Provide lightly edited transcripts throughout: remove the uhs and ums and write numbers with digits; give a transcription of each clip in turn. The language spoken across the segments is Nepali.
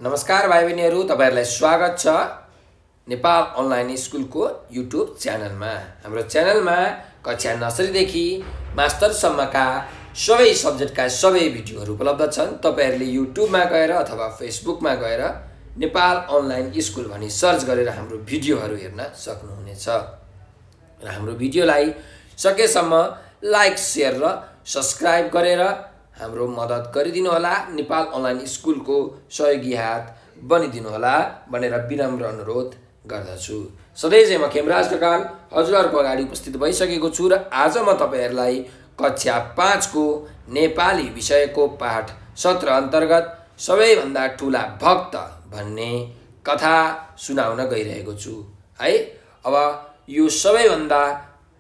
नमस्कार भाइ बहिनीहरू, तपाईँहरूलाई स्वागत छ नेपाल अनलाइन स्कुलको युट्युब च्यानलमा। हाम्रो च्यानलमा कक्षा नर्सरीदेखि मास्टरसम्मका सबै सब्जेक्टका सबै भिडियोहरू उपलब्ध छन्। तपाईँहरूले युट्युबमा गएर अथवा फेसबुकमा गएर नेपाल अनलाइन स्कुल भनी सर्च गरेर हाम्रो भिडियोहरू हेर्न सक्नुहुनेछ। र हाम्रो भिडियोलाई सकेसम्म लाइक, सेयर र सब्सक्राइब गरेर हाम्रो मद्दत गरिदिनु होला। नेपाल अनलाइन स्कुलको सहयोगी हात बनिदिनु होला भनेर विनम्र अनुरोध गर्दछु। सधैँ चाहिँ म खेमराज ढकाल हजुरहरूको अगाडि उपस्थित भइसकेको छु र आज म तपाईँहरूलाई कक्षा 5 को नेपाली विषयको पाठ 17 अन्तर्गत सबैभन्दा ठुला भक्त भन्ने कथा सुनाउन गइरहेको छु है। अब यो सबैभन्दा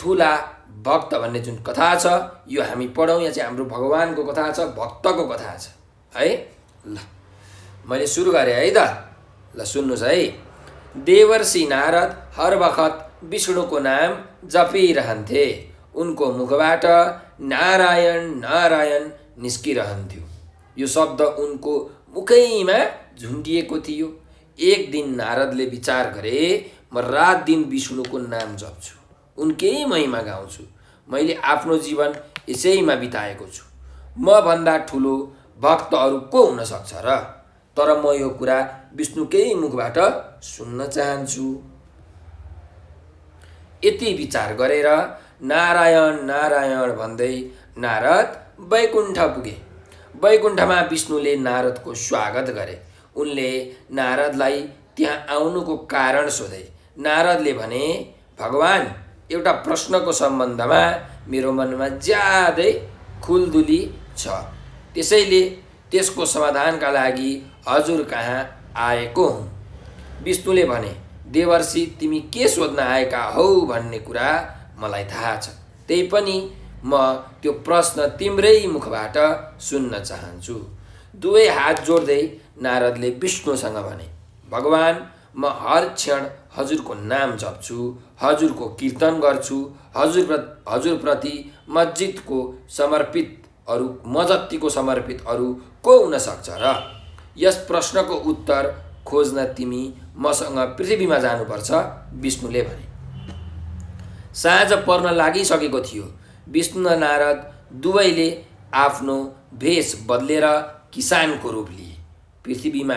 ठुला भक्त भन्ने जुन कथा छ यो हामी पढौँ। यहाँ चाहिँ हाम्रो भगवानको कथा छ, भक्तको कथा छ है। ल मैले सुरु गरेँ है त। ल सुन्नुहोस् है। देवर्षि नारद हर बखत विष्णुको नाम जपिरहन्थे। उनको मुखबाट नारायण नारायण निस्किरहन्थ्यो। यो शब्द उनको मुखैमा झुन्डिएको थियो। एक दिन नारदले विचार गरे, म रात दिन विष्णुको नाम जप्छु, उनकै महिमा गाउँछु। मैले आफ्नो जीवन यसैमा बिताएको छु। म भन्दा ठुलो भक्त अरू को हुन सक्छ र? तर म यो कुरा विष्णुकै मुखबाट सुन्न चाहन्छु। यति विचार गरेर नारायण नारायण भन्दै नारद वैकुण्ठ पुगे। वैकुण्ठमा विष्णुले नारदको स्वागत गरे। उनले नारदलाई त्यहाँ आउनुको कारण सोधे। नारदले भने, भगवान, एउटा प्रश्नको सम्बन्धमा मेरो मनमा ज्यादै खुल्दुली छ, त्यसैले त्यसको समाधानका लागि हजुर कहाँ आएको हुँ। विष्णुले भने, देवर्षि, तिमी के सोध्न आएका हौ भन्ने कुरा मलाई थाहा छ। त्यही पनि म त्यो प्रश्न तिम्रै मुखबाट सुन्न चाहन्छु। दुवै हात जोड्दै नारदले विष्णुसँग भने, भगवान, म हर क्षण हजुरको नाम जप्छु, हजुरको कीर्तन गर्छु। हजुरप्रति म जतिको समर्पित अरू को हुन सक्छ र? यस प्रश्नको उत्तर खोज्न तिमी मसँग पृथ्वीमा जानुपर्छ, विष्णुले भने। साँझ पर्न लागिसकेको थियो। विष्णु र नारद दुवैले आफ्नो भेष बदलेर किसानको रूप लिए। पृथ्वीमा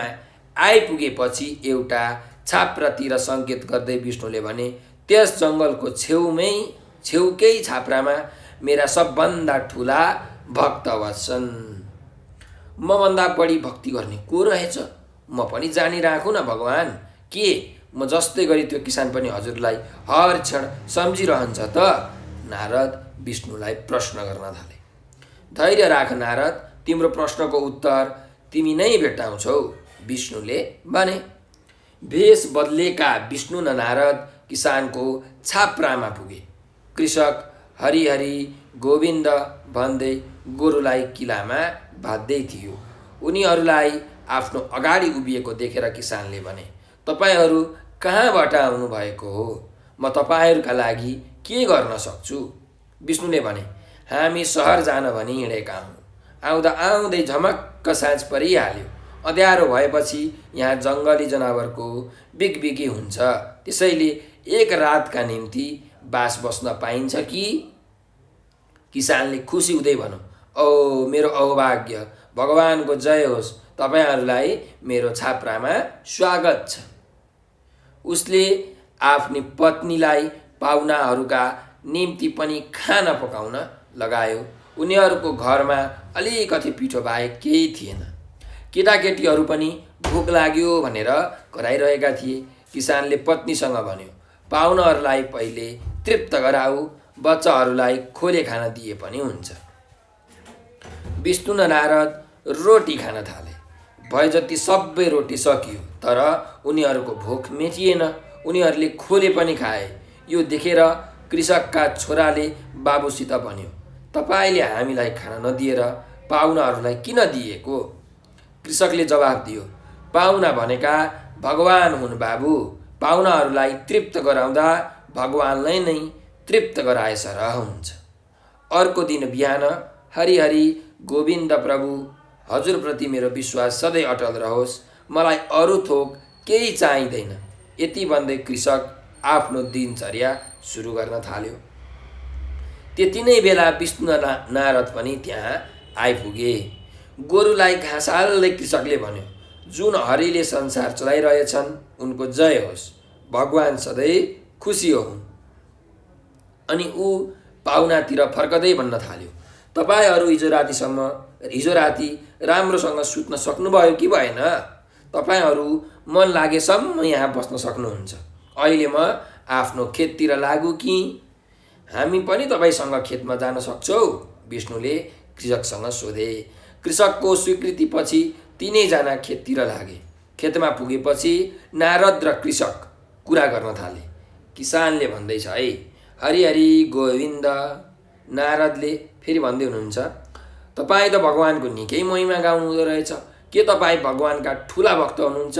आइपुगेपछि एउटा छाप्रातिर सङ्केत गर्दै विष्णुले भने, त्यस जङ्गलको छेउकै छाप्रामा मेरा सबभन्दा ठुला भक्त बस्छन्। मभन्दा बढी भक्ति गर्ने को रहेछ? म पनि जानिराखुँ न भगवान। के म जस्तै गरी त्यो किसान पनि हजुरलाई हर क्षण सम्झिरहन्छ त? नारद विष्णुलाई प्रश्न गर्न थाले। धैर्य राख नारद, तिम्रो प्रश्नको उत्तर तिमी नै भेट्टाउँछौ, विष्णुले भने। भेष बदलेका विष्णु र नारद किसानको छाप्रामा पुगे। कृषक हरिहरि गोविन्द भन्दै गोरुलाई किलामा बाँध्दै थियो। उनीहरूलाई आफ्नो अगाडि उभिएको देखेर किसानले भने, तपाईहरू कहाँबाट आउनुभएको हो? म तपाईँहरूका लागि के गर्न सक्छु? विष्णुले भने, हामी सहर जान भनी हिँडेका हौँ। आउँदा आउँदै झमक्क साँझ परिहाल्यो। अँध्यारो भएपछि यहाँ जङ्गली जनावरको बिगबिगी हुन्छ, त्यसैले एक रातका निम्ति बास बस्न पाइन्छ कि? किसानले खुसी हुँदै भनौँ, ओ मेरो अहोभाग्य, भगवानको जय होस्, तपाईँहरूलाई मेरो छाप्रामा स्वागत छ। उसले आफ्नी पत्नीलाई पाहुनाहरूका निम्ति पनि खाना पकाउन लगायो। उनीहरूको घरमा अलिकति पिठो बाहेक केही थिएन। केटाकेटीहरू पनि भोक लाग्यो भनेर कराइरहेका थिए। किसानले पत्नीसँग भन्यो, पाहुनाहरूलाई पहिले तृप्त गराऊ, बच्चाहरूलाई खोले खाना दिए पनि हुन्छ। विष्णु र नारद रोटी खान थाले। भए जति सबै रोटी सकियो, तर उनीहरूको भोक मेटिएन। उनीहरूले खोले पनि खाए। यो देखेर कृषकका छोराले बाबुसित भन्यो, तपाईँले हामीलाई खाना नदिएर पाहुनाहरूलाई किन दिएको? कृषकले जवाफ दियो, पाहुना भनेका भगवान हुन् बाबु। पाहुनाहरूलाई तृप्त गराउँदा भगवानलाई नै तृप्त गराए सरह हुन्छ। अर्को दिन बिहान, हरिहरि गोविन्द प्रभु, हजुरप्रति मेरो विश्वास सधैँ अटल रहोस्। मलाई अरू थोक केही चाहिँदैन। यति भन्दै कृषक आफ्नो दिनचर्या सुरु गर्न थाल्यो। त्यति नै बेला विष्णु र नारद पनि त्यहाँ आइपुगे। गोरुलाई घाँस हाल्दै कृषकले भन्यो, जुन हरिले संसार चलाइरहेछन् उनको जय होस्, भगवान् सधैँ खुसी हुन्। अनि ऊ पाहुनातिर फर्कदै भन्न थाल्यो, तपाईँहरू हिजो राति राम्रोसँग सुत्न सक्नुभयो कि भएन? तपाईँहरू मन लागेसम्म यहाँ बस्न सक्नुहुन्छ। अहिले म आफ्नो खेततिर लागु कि? हामी पनि तपाईँसँग खेतमा जान सक्छौ? विष्णुले कृषकसँग सोधे। कृषकको स्वीकृतिपछि तिनैजना खेततिर लागे। खेतमा पुगेपछि नारद र कृषक कुरा गर्न थाले। किसानले भन्दैछ, है हरि हरि गोविन्द। नारदले फेरि भन्दै हुनुहुन्छ, तपाईँ त भगवानको निकै महिमा गाउनुहुँदो रहेछ। के तपाईँ भगवानका ठुला भक्त हुनुहुन्छ?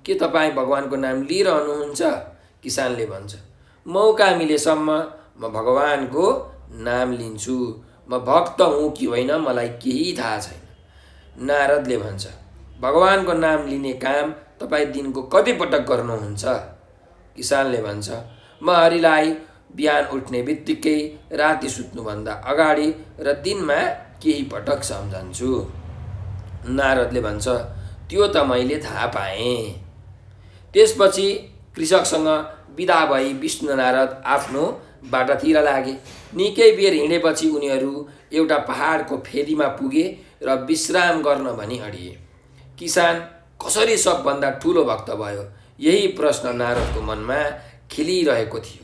के तपाईँ भगवानको नाम लिइरहनुहुन्छ? किसानले भन्छ, मौका मिलेसम्म म भगवानको नाम लिन्छु। म भक्त हुँ कि होइन मलाई केही थाहा छैन। नारदले भन्छ, भगवानको नाम लिने काम तपाईँ दिनको कति पटक गर्नुहुन्छ? किसानले भन्छ, म हरिलाई बिहान उठ्ने बित्तिकै राति सुत्नुभन्दा अगाडि र दिनमा केही पटक सम्झन्छु। नारदले भन्छ, त्यो त मैले थाहा पाएँ। त्यसपछि कृषकसँग बिदा भई विष्णु नारद आफ्नो बाटातिर लागे। निकै बेर हिँडेपछि उनीहरू एउटा पहाडको फेदीमा पुगे र विश्राम गर्न भनी अडिए। किसान कसरी सबभन्दा ठुलो भक्त भयो, यही प्रश्न नारदको मनमा खेलिरहेको थियो।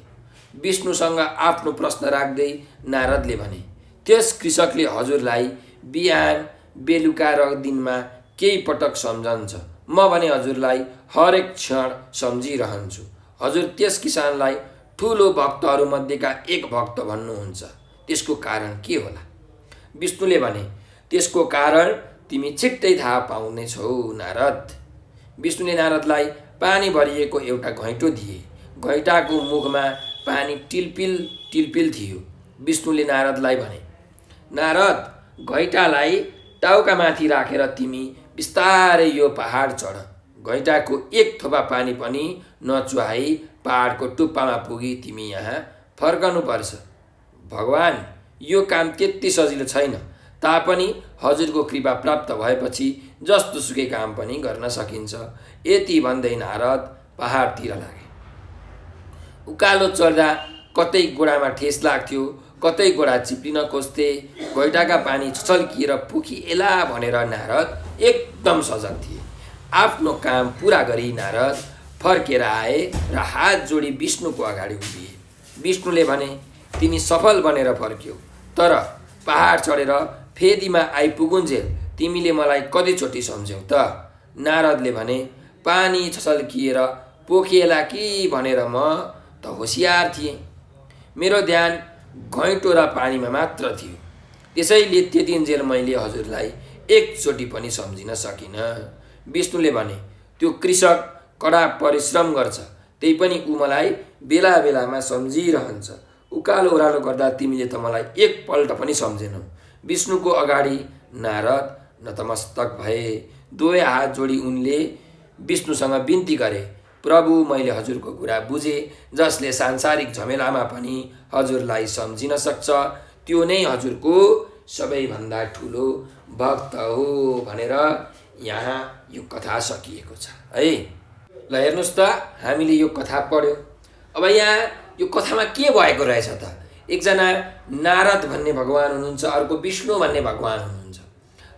विष्णुसँग आफ्नो प्रश्न राख्दै नारदले भने, त्यस कृषकले हजुरलाई बिहान बेलुका र दिनमा केही पटक सम्झन्छ। म भने हजुरलाई हरेक क्षण सम्झिरहन्छु। हजुर त्यस किसानलाई ठुलो भक्तहरूमध्येका एक भक्त भन्नुहुन्छ। त्यसको कारण के होला? विष्णुले भने, त्यसको कारण तिमी छिट्टै थाहा पाउनेछौ नारद। विष्णुले नारदलाई पानी भरिएको एउटा घैँटो दिए। घैँटाको मुखमा पानी टिलपिल टिलपिल थियो। विष्णुले नारदलाई भने, नारद, घैँटालाई टाउकामाथि राखेर तिमी बिस्तारै यो पहाड चढ। घैँटाको एक थोपा पानी पनि नचुहाई पहाडको टुप्पामा पुगी तिमी यहाँ फर्कनुपर्छ। भगवान्, यो काम त्यति सजिलो छैन। तापनि हजुरको कृपा प्राप्त भएपछि जस्तो सुकै काम पनि गर्न सकिन्छ। यति भन्दै नारद पहाडतिर लागे। उकालो चढ्दा कतै गोडामा ठेस लाग्थ्यो, कतै गोडा चिप्लिन खोज्थे। घैँटाका पानी छल्किएर पोखिएला भनेर नारद एकदम सजग थिए। आफ्नो काम पुरा गरी नारद फर्केर आए र हात जोडी विष्णुको अगाडि उभिए। विष्णुले भने, तिमी सफल बनेर फर्क्यौ, तर पहाड चढेर फेदीमा आइपुगुन्जेल तिमीले मलाई कतिचोटि सम्झ्यौ त? नारदले भने, पानी छल्किएर पोखिएला कि भनेर म त होसियार थिएँ। मेरो ध्यान घैँटो र पानीमा मात्र थियो। त्यसैले त्यतिन्जेल मैले हजुरलाई एकचोटि पनि सम्झिन सकिनँ। विष्णुले भने, त्यो कृषक कडा परिश्रम गर्छ, त्यही पनि ऊ मलाई बेला बेलामा सम्झिरहन्छ। उकालो ओह्रालो गर्दा तिमीले त मलाई एकपल्ट पनि सम्झेनौ। विष्णुको अगाडि नारद नतमस्तक भए। दुवै हात जोडी उनले विष्णुसँग बिन्ती गरे, प्रभु, मैले हजुरको कुरा बुझेँ। जसले सांसारिक झमेलामा पनि हजुरलाई सम्झिन सक्छ, त्यो नै हजुरको सबैभन्दा ठुलो भक्त हो भनेर यहाँ यो कथा सकिएको छ है। ल हेर्नुहोस् त, हामीले यो कथा पढ्यो। अब यहाँ यो कथामा के भएको रहेछ त? एकजना नारद भन्ने भगवान हुनुहुन्छ, अर्को विष्णु भन्ने भगवान हुनुहुन्छ।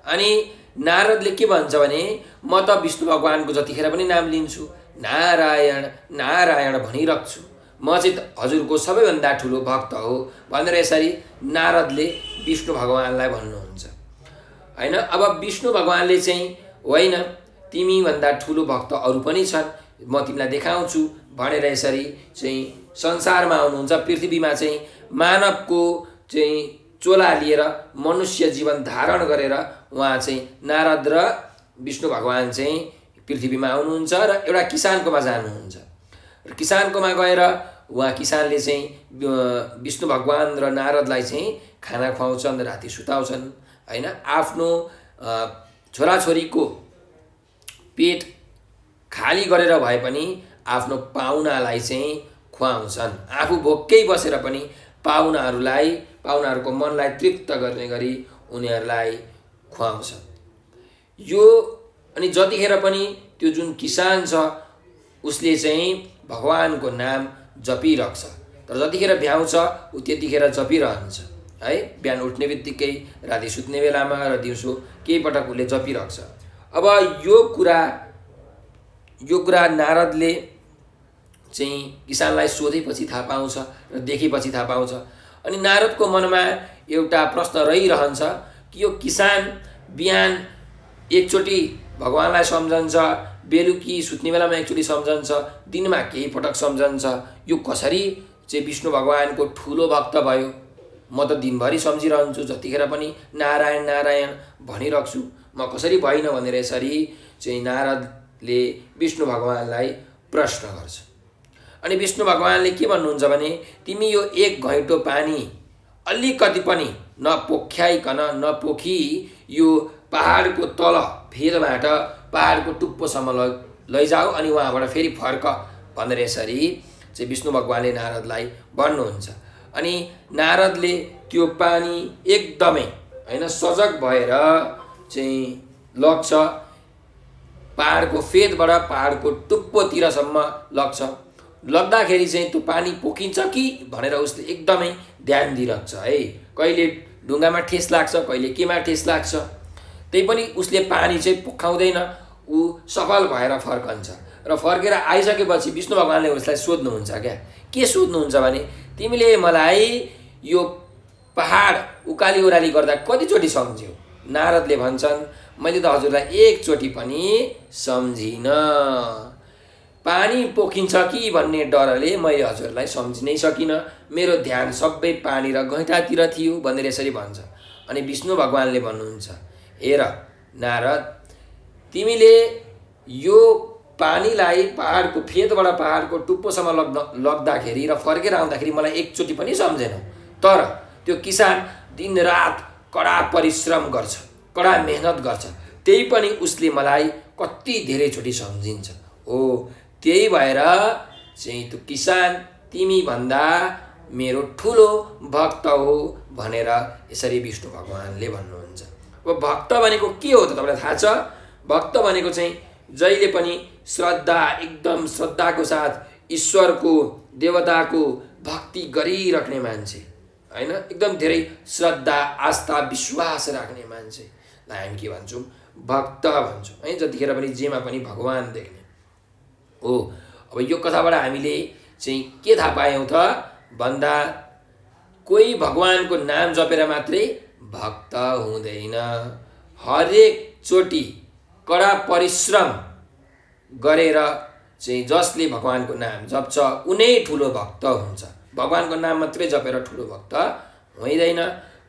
अनि नारदले के भन्छ भने, म त विष्णु भगवानको जतिखेर पनि नाम लिन्छु, नारायण नारायण भनिरहन्छु। म चाहिँ हजुरको सबैभन्दा ठुलो भक्त हो भनेर यसरी नारदले विष्णु भगवानलाई भन्नुहुन्छ होइन। अब विष्णु भगवानले चाहिँ, होइन, तिमीभन्दा ठुलो भक्त अरू पनि छन्, म तिमीलाई देखाउँछु भनेर यसरी चाहिँ संसारमा आउनुहुन्छ। पृथ्वीमा चाहिँ मानवको चाहिँ चोला लिएर मनुष्य जीवन धारण गरेर उहाँ चाहिँ नारद र विष्णु भगवान चाहिँ पृथ्वीमा आउनुहुन्छ र एउटा किसानकोमा जानुहुन्छ। र किसानकोमा गएर उहाँ किसानले चाहिँ विष्णु भगवान र नारदलाई चाहिँ खाना खुवाउँछन्, राति सुताउँछन् होइन। आफ्नो छोराछोरीको पेट खाली गरेर भए पनि आफ्नो पाहुनालाई चाहिँ खुवाउँछन्। आफू भोकै बसेर पनि पाहुनाहरूको मनलाई तृप्त गर्ने गरी उनीहरूलाई खुवाउँछन्। यो अनि जतिखेर पनि त्यो जुन किसान छ उसले चाहिँ भगवानको नाम जपिरहन्छ। तर जतिखेर भ्याउँछ ऊ त्यतिखेर जपिरहन्छ है। बिहान उठ्ने बित्तिकै, राति सुत्ने बेलामा र दिउँसो केही पटक उसले जपिरहन्छ। अब यो कुरा नारदले चाहिँ किसानलाई सोधेपछि थाहा पाउँछ र देखेपछि थाहा पाउँछ। अनि नारदको मनमा एउटा प्रश्न रहिरहन्छ कि यो किसान बिहान एकचोटि भगवानलाई सम्झन्छ, बेलुकी सुत्ने बेलामा एकचोटि सम्झन्छ, दिनमा केही पटक सम्झन्छ, यो कसरी चाहिँ विष्णु भगवानको ठुलो भक्त भयो? म त दिनभरि सम्झिरहन्छु, जतिखेर पनि नारायण नारायण भनिरहन्छु, म कसरी भइन भनेर यसरी चाहिँ नारदले विष्णु भगवानलाई प्रश्न गर्छ। अनि विष्णु भगवानले के भन्नुहुन्छ भने तिमी यो 1 घैँटो पानी अलिकति पनि नपोख्याइकन नपोखी यो पहाडको तल फेदबाट पहाडको टुप्पोसम्म लैजाऊ अनि वहाँबाट फेरि फर्क भनेर यसरी चाहिँ विष्णु भगवानले नारदलाई भन्नुहुन्छ। अनि नारदले त्यो पानी एकदमै हैन सजग भएर चाहिँ लग्छ, पहाडको फेदबाट पहाडको टुप्पोतिरसम्म लग्छ। लग्दाखेरि चाहिँ त्यो पानी पोखिन्छ कि भनेर उसले एकदमै ध्यान दिइरहन्छ है। कहिले ढुङ्गामा ठेस लाग्छ, कहिले केमा ठेस लाग्छ, त्यही पनि उसले पानी चाहिँ पोखाउँदैन, ऊ सफल भएर फर्कन्छ। र फर्केर आइसकेपछि विष्णु भगवानले उसलाई सोध्नुहुन्छ क्या, के सोध्नुहुन्छ भने तिमीले मलाई यो पहाड उकाली ओह्राली गर्दा कतिचोटि सम्झ्यौ? नारदले भन्छन् मैले त हजुरलाई एकचोटि पनि सम्झिनँ। पानी पोखिन्छ कि भन्ने डरले मैले हजुरलाई सम्झिनै सकिनँ, मेरो ध्यान सबै पानी र गैँठातिर थियो भनेर यसरी भन्छ। अनि विष्णु भगवानले भन्नुहुन्छ हेर नारद, तिमीले यो पानीलाई पहाडको फेदबाट पहाडको टुप्पोसम्म लग्दाखेरि र फर्केर आउँदाखेरि मलाई एकचोटि पनि सम्झेनौ। तर त्यो किसान दिनरात कडा परिश्रम गर्छ, कडा मेहनत गर्छ, त्यही पनि उसले मलाई कति धेरैचोटि सम्झिन्छ। हो त्यही भएर चाहिँ त्यो किसान तिमी भन्दा मेरो ठुलो भक्त हो भनेर यसरी विष्णु भगवानले भन्नुहुन्छ। अब भक्त भनेको के हो त तपाईँलाई थाहा छ? भक्त भनेको चाहिँ जहिले पनि श्रद्धा, एकदम श्रद्धाको साथ ईश्वरको देवताको भक्ति गरिराख्ने मान्छे हैन, एकदम धेरै श्रद्धा आस्था विश्वास राख्ने मान्छेलाई हामी के भन्छौँ? भक्त भन्छौँ है। जतिखेर पनि जेमा पनि भगवान देख्ने हो। अब यो कथाबाट हामीले चाहिँ के थाहा पायौँ त भन्दा कोही भगवानको नाम जपेर मात्रै भक्त हुँदैन। हरेक चोटि कडा परिश्रम गरेर चाहिँ जसले भगवानको नाम जप्छ उनै ठुलो भक्त हुन्छ। भगवानको नाम मात्रै जपेर ठुलो भक्त हुँदैन,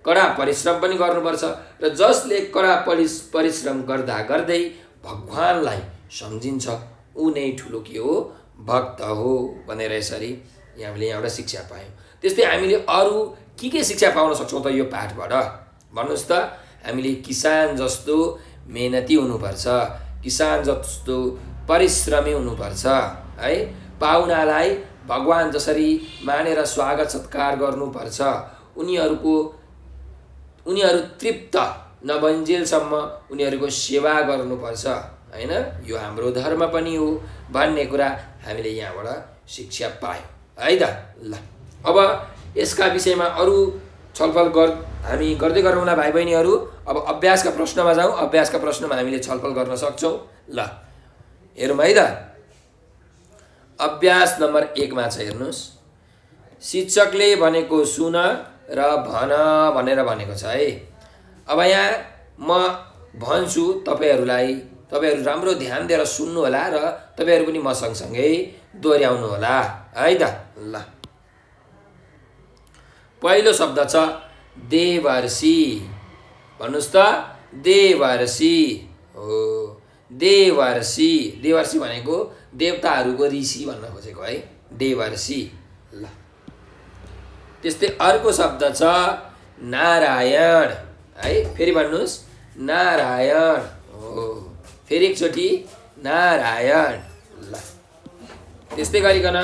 कडा परिश्रम पनि गर्नुपर्छ। र जसले कडा परिश्रम गर्दा गर्दै भगवानलाई सम्झिन्छ उनै ठुलो के हो? भक्त हो भनेर यसरी हामीले यहाँबाट शिक्षा पायौँ। त्यस्तै हामीले अरू के शिक्षा पाउन सक्छौँ त यो पाठबाट भन्नुहोस् त? हामीले किसान जस्तो मेहनती हुनुपर्छ, किसान जस्तो परिश्रमी हुनुपर्छ है। पाहुनालाई भगवान जसरी मानेर स्वागत सत्कार गर्नुपर्छ, उनीहरू तृप्त नबन्जेलसम्म उनीहरूको सेवा गर्नुपर्छ हैन। यो हाम्रो धर्म पनि हो भन्ने कुरा हामीले यहाँबाट शिक्षा पायौँ है त। ल अब यसका विषयमा अरू छलफल हामी गर्दै गरौँला भाइ बहिनीहरू। अब अभ्यासका प्रश्नमा जाउँ। अभ्यासका प्रश्नमा हामीले छलफल गर्न सक्छौँ। ल हेरौँ है त। अभ्यास नम्बर 1 मा छ हेर्नुहोस्, शिक्षकले भनेको सुन र भन भनेर भनेको छ है। अब यहाँ म भन्छु, तपाईँहरू राम्रो ध्यान दिएर सुन्नु होला र तपाईँहरू पनि म सँगसँगै दोहोऱ्याउनु होला है त। ल पहिलो शब्द छ देवर्षि। भन्नुहोस् त देवर्षि हो। देवर्षि, देवर्षि भनेको देवताहरूको ऋषि भन्न खोजेको है, देवर्षि। ल त्यस्तै अर्को शब्द छ नारायण है। फेरि भन्नुहोस् नारायण हो। फेरि एकचोटि नारायण। ल ल त्यस्तै गरिकन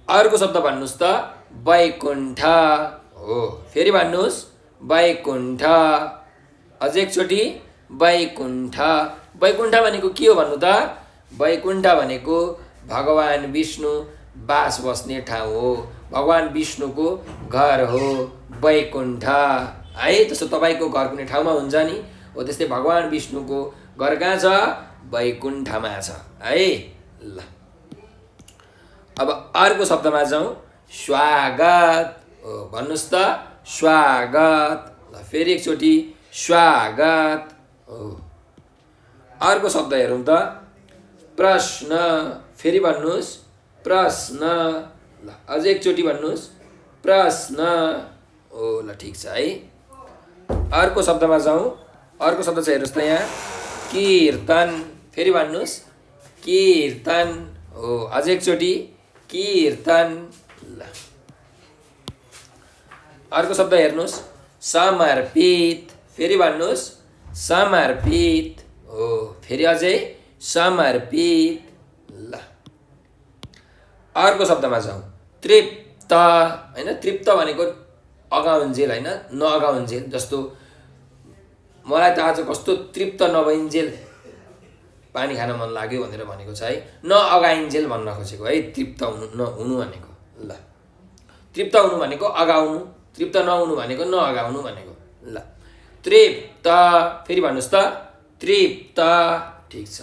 अर्को शब्द भन्नुहोस् त वैकुण्ठ हो। फेरि भन्नुहोस् वैकुण्ठ। अझै एकचोटि वैकुण्ठ। वैकुण्ठ भनेको के हो भन्नु त? वैकुण्ठ भनेको भगवान् विष्णु बास बस्ने ठाउँ हो। भगवान् विष्णुको घर हो वैकुण्ठ है। जस्तो तपाईँको घर कुनै ठाउँमा हुन्छ नि, हो त्यस्तै भगवान् विष्णुको घर कहाँ छ? वैकुण्ठमा छ है। ल अब अर्को शब्दमा जाउँ। स्वागत हो। भन्नुहोस् त स्वागत। ल फेरि एकचोटि स्वागत हो। अर्को शब्द हेरौँ त प्रश्न। फेरि भन्नुहोस् प्रश्न। ल अझै एकचोटि भन्नुहोस् प्रश्न हो। ल ठिक छ है। अर्को शब्दमा जाउँ। अर्को शब्द चाहिँ हेर्नुहोस् त यहाँ कीर्तन। फेरि भन्नुहोस् कीर्तन हो। अझै एकचोटि कीर्तन। ल अर्को शब्द हेर्नुहोस् समर्पित। फेरि भन्नुहोस् समर्पित हो। फेरि अझै समर्पित। ल अर्को शब्दमा जाउँ तृप्त होइन। तृप्त भनेको अगाउन्जेल होइन, नअगाउन्जेल। जस्तो मलाई त आज कस्तो तृप्त नभइन्जेल पानी खान मन लाग्यो भनेर भनेको छ है। नअगाइन्जेल भन्न खोजेको है तृप्त हुनु भनेको। ल तृप्त हुनु भनेको अगाउनु, तृप्त नहुनु भनेको नअगाउनु भनेको। ल तृप्त। फेरि भन्नुहोस् त तृप्त। ठिक छ।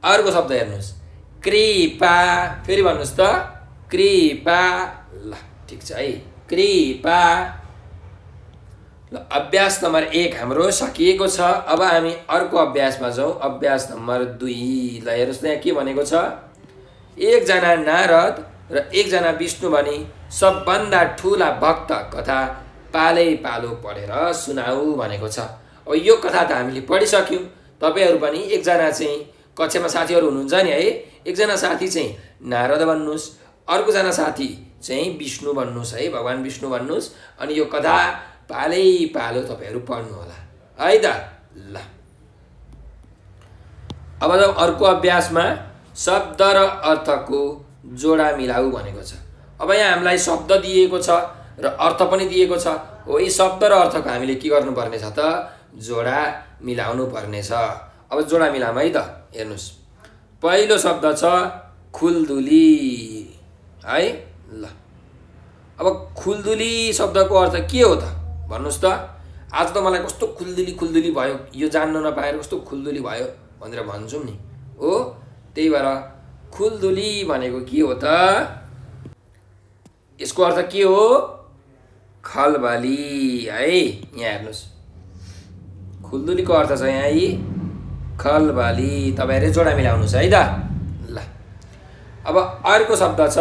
अर्को शब्द हेर्नुहोस् कृपा। फेरि भन्नुहोस् त कृपा। ल ठिक छ है कृपा। ल अभ्यास नम्बर 1 हाम्रो सकिएको छ। अब हामी अर्को अभ्यासमा जाउँ। अभ्यास नम्बर 2। ल हेर्नुहोस् त यहाँ के भनेको छ? एकजना नारद र एकजना विष्णु भनी सबभन्दा ठुला भक्त कथा पालै पालो पढेर सुनाऊ भनेको छ। अब यो कथा त हामीले पढिसक्यौँ। तपाईँहरू पनि एकजना चाहिँ कक्षामा साथीहरू हुनुहुन्छ नि है, एकजना साथी चाहिँ नारद भन्नुहोस्, अर्कोजना साथी चाहिँ विष्णु भन्नुहोस् है, भगवान् विष्णु भन्नुहोस्। अनि यो कथा पालै पालो तपाईँहरू पढ्नु होला है त। ल अब अर्को अभ्यासमा शब्द र अर्थको जोडा मिलाऊ भनेको छ। अब यहाँ हामीलाई शब्द दिएको छ र अर्थ पनि दिएको छ। हो यी शब्द र अर्थको हामीले के गर्नुपर्ने छ त? जोडा मिलाउनु पर्नेछ। अब जोडा मिलाऊँ है त। हेर्नुहोस् पहिलो शब्द छ खुल्दुली है। ल अब खुल्दुली शब्दको अर्थ के हो त भन्नुहोस् त? आज त मलाई कस्तो खुल्दुली खुल्दुली भयो, यो जान्न नपाएर कस्तो खुल्दुली भयो भनेर भन्छौँ नि हो। त्यही भएर खुल्दुली भनेको के हो त? यसको अर्थ के हो? खलबली है। यहाँ हेर्नुहोस् खुल्दुलीको अर्थ छ यहाँ यी खलबली। तपाईँहरूले जोडा मिलाउनुहोस् है त। ल अब अर्को शब्द छ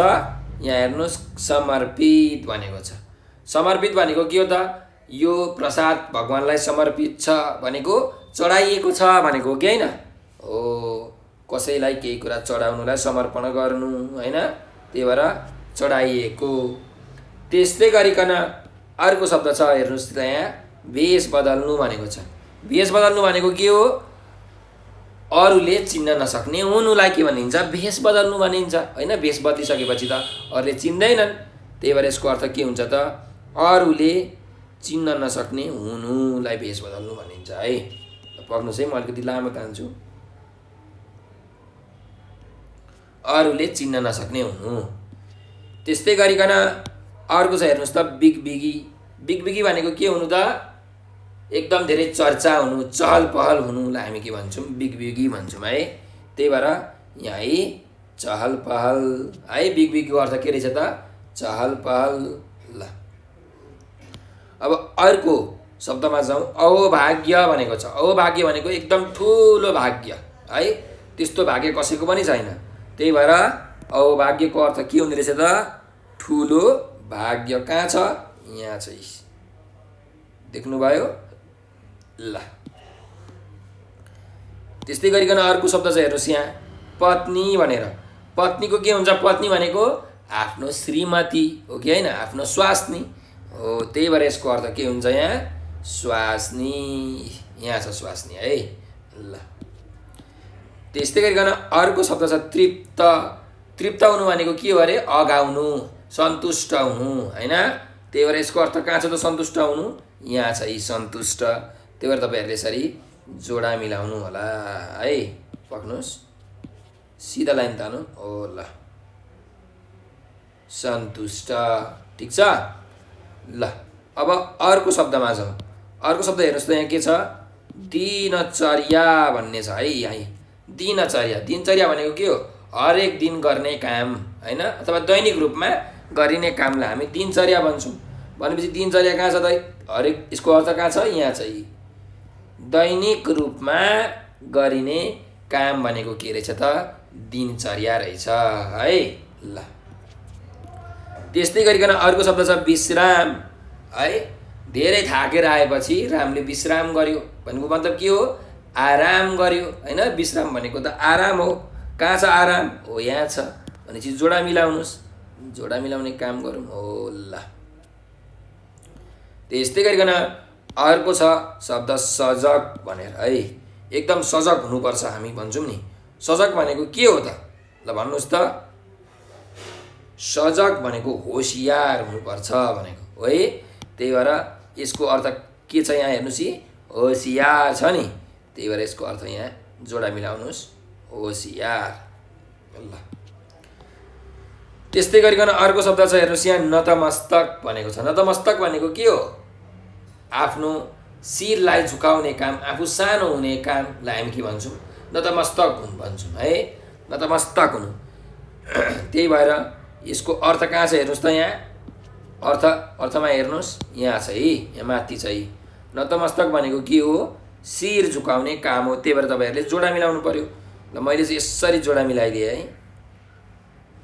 यहाँ हेर्नुहोस् समर्पित भनेको छ। समर्पित भनेको के हो त? यो प्रसाद भगवान्लाई समर्पित छ भनेको चढाइएको छ भनेको कि होइन हो। कसैलाई केही कुरा चढाउनुलाई समर्पण गर्नु होइन, त्यही भएर चढाइएको। त्यस्तै गरिकन अर्को शब्द छ हेर्नुहोस् त यहाँ भेष बदल्नु भनेको छ। भेष बदल्नु भनेको के हो? अरूले चिन्न नसक्ने हुनुलाई के भनिन्छ? भेष बदल्नु भनिन्छ होइन। भेष बदलिसकेपछि त अरूले चिन्दैनन्, त्यही भएर यसको अर्थ के हुन्छ त? अरूले चिन्न नसक्ने हुनुलाई भेष बदल्नु भनिन्छ है। पढ्नुहोस् है, म अलिकति लामो तान्छु। अरूले चिन्न नसक्ने हुनु। त्यस्तै गरिकन अर्को छ हेर्नुहोस् त बिगबिगी। बिगबिगी भनेको के हुनु त? एकदम धेरै चर्चा हुनु, चहल पहल हुनुलाई हामी के भन्छौँ? बिगबिगी भन्छौँ है। त्यही भएर यहाँ है चहल पहल है। बिगबिगीको अर्थ के रहेछ त? चहल पहल। ल अब अर्को शब्दमा जाउँ। अहोभाग्य भनेको छ। अहोभाग्य भनेको एकदम ठुलो भाग्य है। त्यस्तो भाग्य कसैको पनि छैन। त्यही भएर अहोभाग्यको अर्थ के हुने रहेछ त? ठुलो भाग्य। कहाँ छ? यहाँ चाहिँ देख्नुभयो। ल त्यस्तै गरिकन अर्को शब्द छ हेर्नुहोस् यहाँ पत्नी भनेर। पत्नीको के हुन्छ? पत्नी भनेको आफ्नो श्रीमती हो कि होइन, आफ्नो स्वास्नी हो। त्यही भएर यसको अर्थ के हुन्छ यहाँ? स्वास्नी। यहाँ छ स्वास्नी है। ल त्यस्तै गरिकन अर्को शब्द छ तृप्त। तृप्त हुनु भनेको के हो अरे? अगाउनु, सन्तुष्ट हुनु होइन। त्यही भएर यसको अर्थ कहाँ छ त सन्तुष्ट हुनु? यहाँ छ यी सन्तुष्ट। त्यही भएर तपाईँहरूले यसरी जोडा मिलाउनु होला है। पक्नुहोस्, सिधा लाइन तानु हो ल, सन्तुष्ट। ठिक छ ल। अब अर्को शब्दमा जाउँ। अर्को शब्द हेर्नुहोस् त यहाँ के छ? दिनचर्या भन्ने छ है। यहाँ दिनचर्या, दिनचर्या भनेको के हो? हरेक दिन गर्ने काम होइन, अथवा दैनिक रूपमा गरिने कामलाई हामी दिनचर्या भन्छौँ। भनेपछि दिनचर्या कहाँ छ त? हरेक, यसको अर्थ कहाँ छ? यहाँ छ यी दैनिक रूपमा गरिने काम भनेको के रहेछ त? दिनचर्या रहेछ है ल। त्यस्तै गरिकन अर्को शब्द छ विश्राम है। धेरै थाकेर आएपछि रामले विश्राम गर्यो भनेको मतलब के हो? आराम गर्यो होइन। विश्राम भनेको त आराम हो। कहाँ छ आराम? हो यहाँ छ। भनेपछि जोडा मिलाउनुहोस्, जोडा मिलाउने काम गरौँ हो ल। त्यस्तै गरिकन अर्को छ शब्द सजग भनेर है। एकदम सजग हुनुपर्छ हामी भन्छौँ नि। सजग भनेको के हो त? ल भन्नुहोस् त। सजग भनेको होसियार हुनुपर्छ भनेको हो है। त्यही भएर यसको अर्थ के छ यहाँ हेर्नुहोस्, होसियार छ नि। त्यही भएर यसको अर्थ यहाँ जोडा मिलाउनुहोस्, होसियार ल। त्यस्तै गरिकन अर्को शब्द छ हेर्नुहोस् यहाँ नतमस्तक भनेको छ। नतमस्तक भनेको के हो? आफ्नो शिरलाई झुकाउने काम, आफू सानो हुने कामलाई हामी के भन्छौँ? नतमस्तक हुनु भन्छौँ है। नतमस्तक हुनु। त्यही भएर यसको अर्थ कहाँ छ हेर्नुहोस् त यहाँ? अर्थमा हेर्नुहोस् यहाँ छ है, यहाँ माथि छ है। नतमस्तक भनेको के हो? शिर झुकाउने काम हो। त्यही भएर तपाईँहरूले जोडा मिलाउनु पर्यो ल। मैले चाहिँ यसरी जोडा मिलाइदिएँ है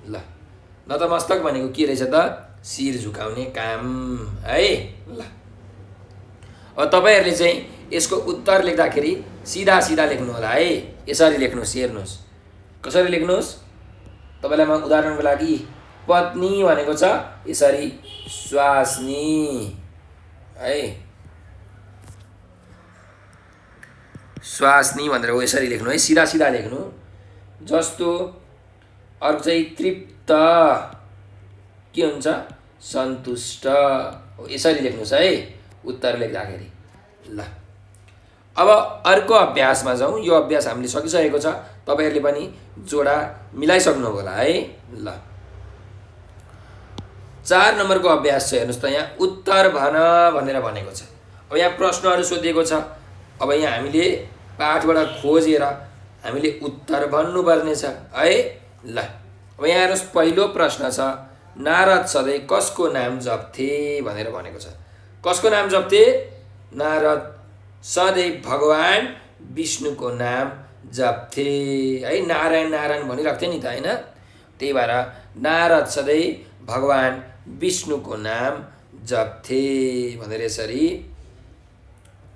ल। नतमस्तक भनेको के रहेछ त? शिर झुकाउने काम है ल। अब तपाईँहरूले चाहिँ यसको उत्तर लेख्दाखेरि सिधा सिधा लेख्नु होला है। यसरी लेख्नुहोस्, हेर्नुहोस् कसरी लेख्नुहोस्। तपाईँलाई म उदाहरणको लागि पत्नी भनेको छ यसरी स्वास्नी है, स्वास्नी भनेर हो यसरी लेख्नु है, सिधा सिधा लेख्नु। जस्तो अर्को चाहिँ तृप्त के हुन्छ? सन्तुष्ट हो। यसरी लेख्नुहोस् है उत्तर लेख्दाखेरि ल। अब अर्को अभ्यासमा जाउँ। यो अभ्यास हामीले सकिसकेको छ। तपाईँहरूले पनि जोडा मिलाइसक्नु होला है ल। 4 नम्बरको अभ्यास छ हेर्नुहोस् त। यहाँ उत्तर भन भनेर भनेको छ। अब यहाँ प्रश्नहरू सोधिएको छ। अब यहाँ हामीले पाठबाट खोजेर हामीले उत्तर भन्नुपर्ने छ है ल। अब यहाँ हेर्नुहोस् पहिलो प्रश्न छ, नारद सधैँ कसको नाम जप्थे भनेर भनेको छ। कसको नाम जप्थे? नारद सधैँ भगवान् विष्णुको नाम जप्थे है। नारायण नारायण भनिराख्थे नि त होइन। त्यही भएर नारद सधैँ भगवान् विष्णुको नाम जप्थे भनेर यसरी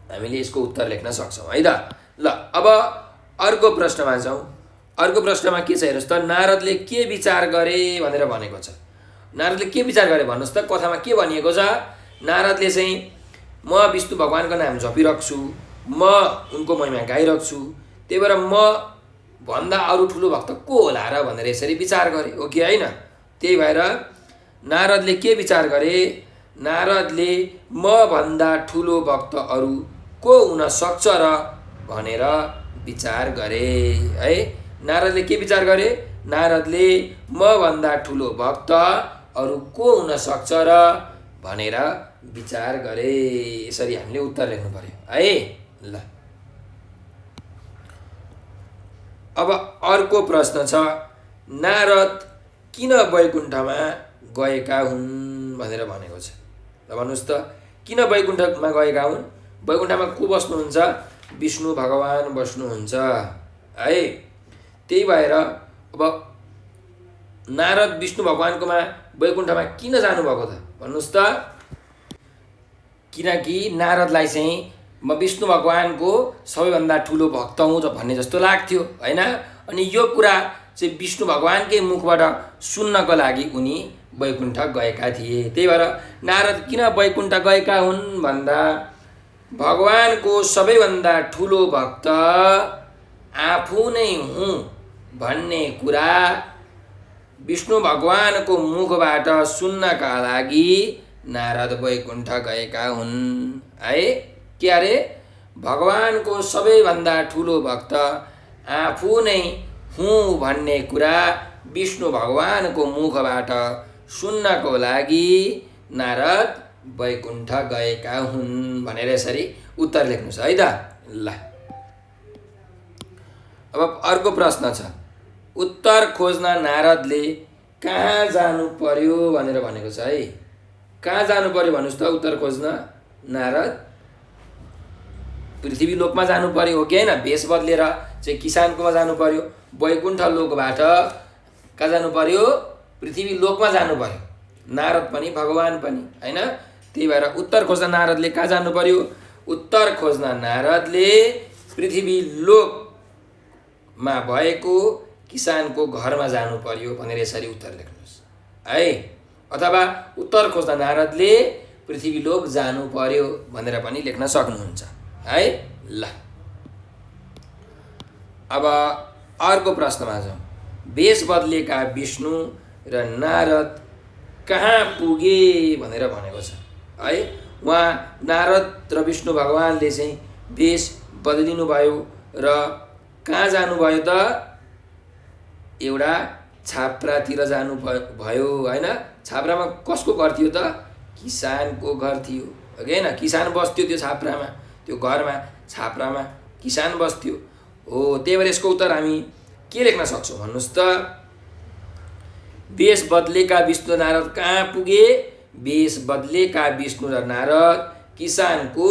हामीले यसको उत्तर लेख्न सक्छौँ है त ल। अब अर्को प्रश्नमा जाउँ। अर्को प्रश्नमा के छ हेर्नुहोस् त। नारदले के विचार गरे भनेर भनेको छ। नारदले के विचार गरे भन्नुहोस् त। कथामा के भनिएको छ? नारदले चाहिँ म विष्णु भगवानको नाम जपिराख्छु, म उनको महिमा गाइराख्छु, त्यही भएर म भन्दा अरू ठुलो भक्त को होला र भनेर यसरी विचार गरे हो कि होइन। त्यही भएर नारदले के विचार गरे? नारदले म भन्दा ठुलो भक्त अरू को हुन सक्छ र भनेर विचार गरे है। नारदले के विचार गरे? नारदले म भन्दा ठुलो भक्त अरू को हुन सक्छ र भनेर विचार गरे। यसरी हामीले उत्तर लेख्नु पर्यो है ल। अब अर्को प्रश्न छ, नारद किन वैकुण्ठमा गएका हुन् भनेर भनेको छ। ल भन्नुहोस् त, किन वैकुण्ठमा गएका हुन्? वैकुण्ठमा को बस्नुहुन्छ? विष्णु भगवान बस्नुहुन्छ है। त्यही भएर अब नारद विष्णु भगवानकोमा वैकुण्ठमा किन जानुभएको त भन्नुहोस् त। किनकि नारदलाई चाहिँ म विष्णु भगवानको सबैभन्दा ठुलो भक्त हुँ भन्ने जस्तो लाग्थ्यो होइन। अनि यो कुरा चाहिँ विष्णु भगवानकै मुखबाट सुन्नको लागि उनी वैकुण्ठ गएका थिए। त्यही भएर नारद किन वैकुण्ठ गएका हुन् भन्दा भगवानको सबैभन्दा ठुलो भक्त आफू नै हुँ भन्ने कुरा विष्णु भगवानको मुखबाट सुन्नका लागि नारद वैकुण्ठ गएका हुन्। है के अरे भगवानको सबैभन्दा ठुलो भक्त आफू नै हुँ भन्ने कुरा विष्णु भगवानको मुखबाट सुन्नको लागि नारद वैकुण्ठ गएका हुन् भनेर यसरी उत्तर लेख्नुहोस् है त। ल अब अर्को प्रश्न छ, उत्तर खोज्न नारदले कहाँ जानु पर्यो भनेर भनेको छ है। कहाँ जानु पर्यो भन्नुहोस् त उत्तर खोज्न नारद? पृथ्वी लोकमा जानु पर्यो हो कि होइन? भेष बदलेर चाहिँ किसानकोमा जानु पर्यो। वैकुण्ठ लोकबाट कहाँ जानु पर्यो? पृथ्वी लोकमा जानु पर्यो। नारद पनि भगवान पनि होइन। त्यही भएर उत्तर खोज्न नारदले कहाँ जानु पर्यो? उत्तर खोज्न नारदले पृथ्वी लोकमा भएको किसानको घरमा जानु पर्यो भनेर यसरी उत्तर लेख्नुहोस् है। अथवा उत्तर खोज्न नारदले पृथ्वी लोक जानु पर्यो भनेर पनि लेख्न सक्नुहुन्छ है। ल अब अर्को प्रश्नमा जाउँ। भेष बदलेका विष्णु र नारद कहाँ पुगे भनेर भनेको छ है। उहाँ नारद र विष्णु भगवानले चाहिँ भेष बदलिनु भयो र कहाँ जानुभयो त? एउटा छाप्रातिर जानु भयो होइन। छाप्रामा कसको घर थियो त? किसानको घर थियो हो कि होइन? किसान बस्थ्यो त्यो छाप्रामा, त्यो घरमा छाप्रामा किसान बस्थ्यो हो। त्यही भएर यसको उत्तर हामी के लेख्न सक्छौँ भन्नुहोस् त? भेष बदलेका विष्णु नारद कहाँ पुगे? भेष बदलेका विष्णु र नारद किसानको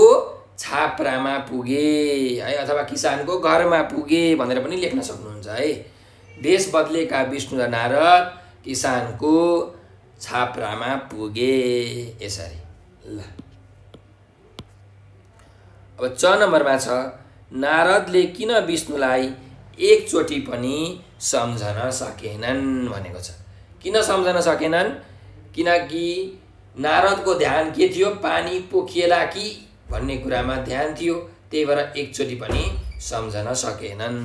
छाप्रामा पुगे है, अथवा किसानको घरमा पुगे भनेर पनि लेख्न सक्नुहुन्छ है। भेष बदलेका विष्णु र नारद किसानको छाप्रामा पुगे यसरी। ल अब च नम्बरमा छ, नारदले किन विष्णुलाई एकचोटि पनि सम्झन सकेनन् भनेको छ। किन सम्झन सकेनन्? किनकि नारदको ध्यान के थियो? पानी पोखिएला कि भन्ने कुरामा ध्यान थियो। त्यही भएर एकचोटि पनि सम्झन सकेनन्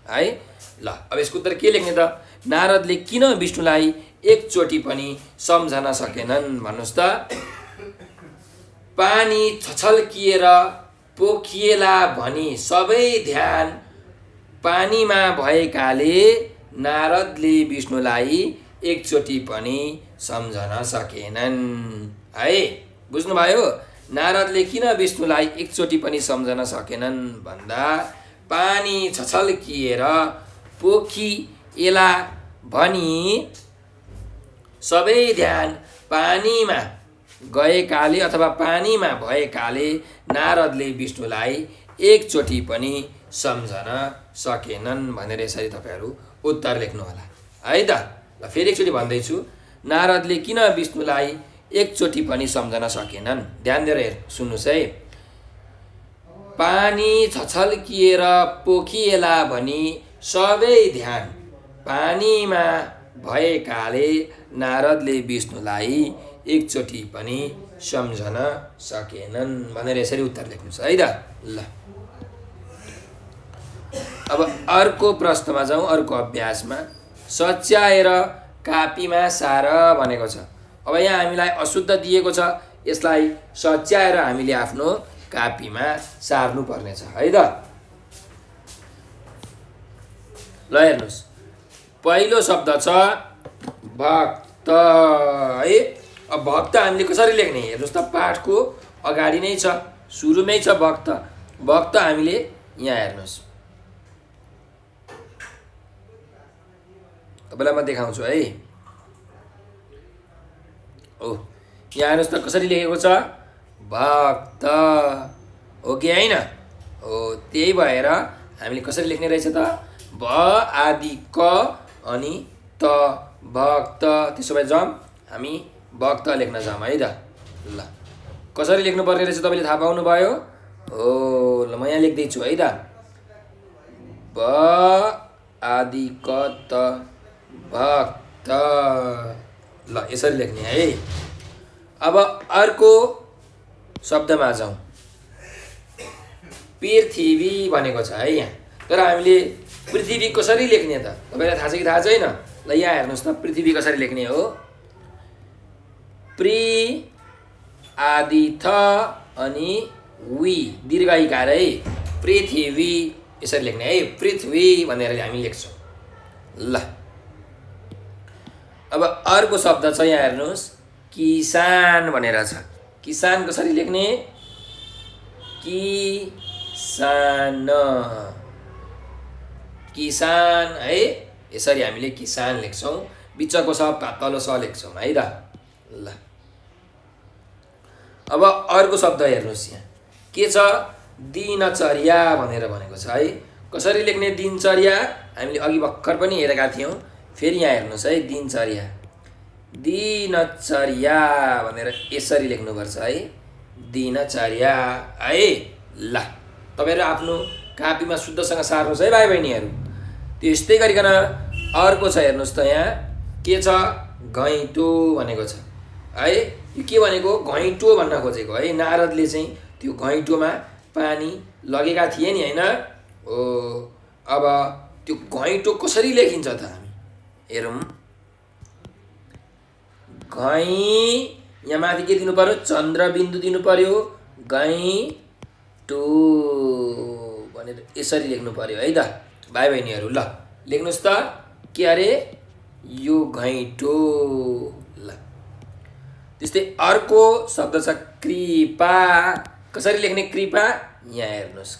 है। ल अब यसको उत्तर के लेख्ने त? नारदले किन विष्णुलाई एकचोटि पनि सम्झन सकेनन् भन्नुहोस् त? पानी छछल्किएर पोखिएला भनी सबै ध्यान पानीमा भएकाले नारदले विष्णुलाई एकचोटि पनि सम्झन सकेनन् है। बुझ्नुभयो? नारदले किन विष्णुलाई एकचोटि पनि सम्झन सकेनन् भन्दा पानी छछल्किएर पोखिएला भनी सबै ध्यान पानीमा गएकाले अथवा पानीमा भएकाले नारदले विष्णुलाई एकचोटि पनि सम्झन सकेनन् भनेर यसरी तपाईँहरू उत्तर लेख्नु होला है त। ल फेरि एकचोटि भन्दैछु, नारदले किन विष्णुलाई एकचोटि पनि सम्झन सकेनन्? ध्यान दिएर सुन्नुहोस् है। पानी छछल्किएर पोखिएला भनी सबै ध्यान पानीमा भएकाले नारदले विष्णुलाई एकचोटि पनि सम्झन सकेनन् भनेर यसरी उत्तर लेख्नुहोस् है त। ल अब अर्को प्रश्नमा जाउँ, अर्को अभ्यासमा। सच्याएर कापीमा सार भनेको छ। अब यहाँ हामीलाई अशुद्ध दिएको छ, यसलाई सच्याएर हामीले आफ्नो कापीमा सार्नु पर्नेछ है त। ल हेर्नुहोस्, पहिलो शब्द छ भक्त है। अब भक्त हामीले कसरी लेख्ने? हेर्नुहोस् त, पाठको अगाडि नै छ, सुरुमै छ भक्त। भक्त हामीले यहाँ हेर्नुहोस्, तपाईँलाई म देखाउँछु है। ओ यहाँ हेर्नुहोस् त कसरी लेखेको छ? भक्त हो कि होइन? हो, त्यही भएर हामीले कसरी लेख्ने रहेछ त? भ आदि क अनि त भक्त। त्यसो भए जाउँ हामी भक्त लेख्न जाउँ है त। ल कसरी लेख्नु पर्ने रहेछ तपाईँले थाहा पाउनु भयो? हो, ल म यहाँ लेख्दैछु है त। भ आदि क त भक्त। ल यसरी लेख्ने है। अब अर्को शब्दमा जाउँ। पृथ्वी भनेको छ है यहाँ, तर हामीले पृथ्वी कसरी लेख्ने त तपाईँलाई थाहा छ कि थाहा छैन? ल यहाँ हेर्नुहोस् त, पृथ्वी कसरी लेख्ने हो? प्रि आदि थ अनि वी दीर्घ इकार है, पृथ्वी यसरी लेख्ने है, पृथ्वी भनेर हामी लेख्छौँ। ल अब अर्को शब्द छ, यहाँ हेर्नुहोस्, किसान भनेर छ। किसान कसरी लेख्ने? किसान, किसान है, यसरी हामीले किसान लेख्छौँ, बिचको स तल्लो स लेख्छौँ है त। ल अब अर्को शब्द हेर्नुहोस्, यहाँ के छ? दिनचर्या भनेर भनेको छ है। कसरी लेख्ने दिनचर्या? हामीले अघि भर्खर पनि हेरेका थियौँ। फेरि यहाँ हेर्नुहोस् है, दिनचर्या, दिनचर्या भनेर यसरी लेख्नुपर्छ है, दिनचर्या है। ल तपाईँहरू आफ्नो कापीमा शुद्धसँग सार्नुहोस् है भाइ बहिनीहरू। त्यस्तै गरिकन अर्को छ, हेर्नुहोस् त, यहाँ के छ? घैँटो भनेको छ है। यो के भनेको? घैँटो भन्न खोजेको है। नारदले चाहिँ त्यो घैँटोमा पानी लगेका थिए नि, होइन? ओ अब त्यो घैँटो कसरी लेखिन्छ त? हामी हेरौँ। यहाँ माथि के दिनु पर्यो? चन्द्रबिन्दु दिनु पर्यो, घैँटो भनेर यसरी लेख्नु पर्यो है त भाइ बहिनीहरू। ल लेख्नुहोस् त, के अरे? यो घैँटो। ल त्यस्तै अर्को शब्द छ कृपा। कसरी लेख्ने कृपा? यहाँ हेर्नुहोस्,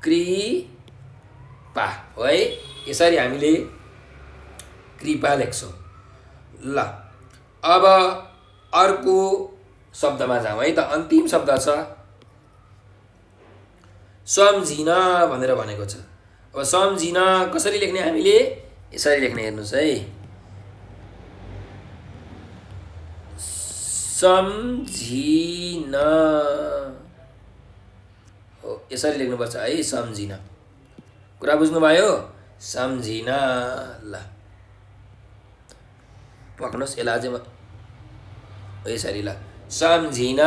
कृपा हो है, यसरी हामीले कृपा लेख्छौँ। ल अब अर्को शब्दमा जाउँ है त। अन्तिम शब्द छ सम्झिन भनेर भनेको छ। अब सम्झिन कसरी लेख्ने? हामीले यसरी लेख्ने, हेर्नुहोस् है, सम्झिन हो, यसरी लेख्नुपर्छ है, सम्झिन। कुरा बुझ्नुभयो? सम्झिन। ल पक्नुहोस्, यसलाई अझै यसरी, ल सम्झिन।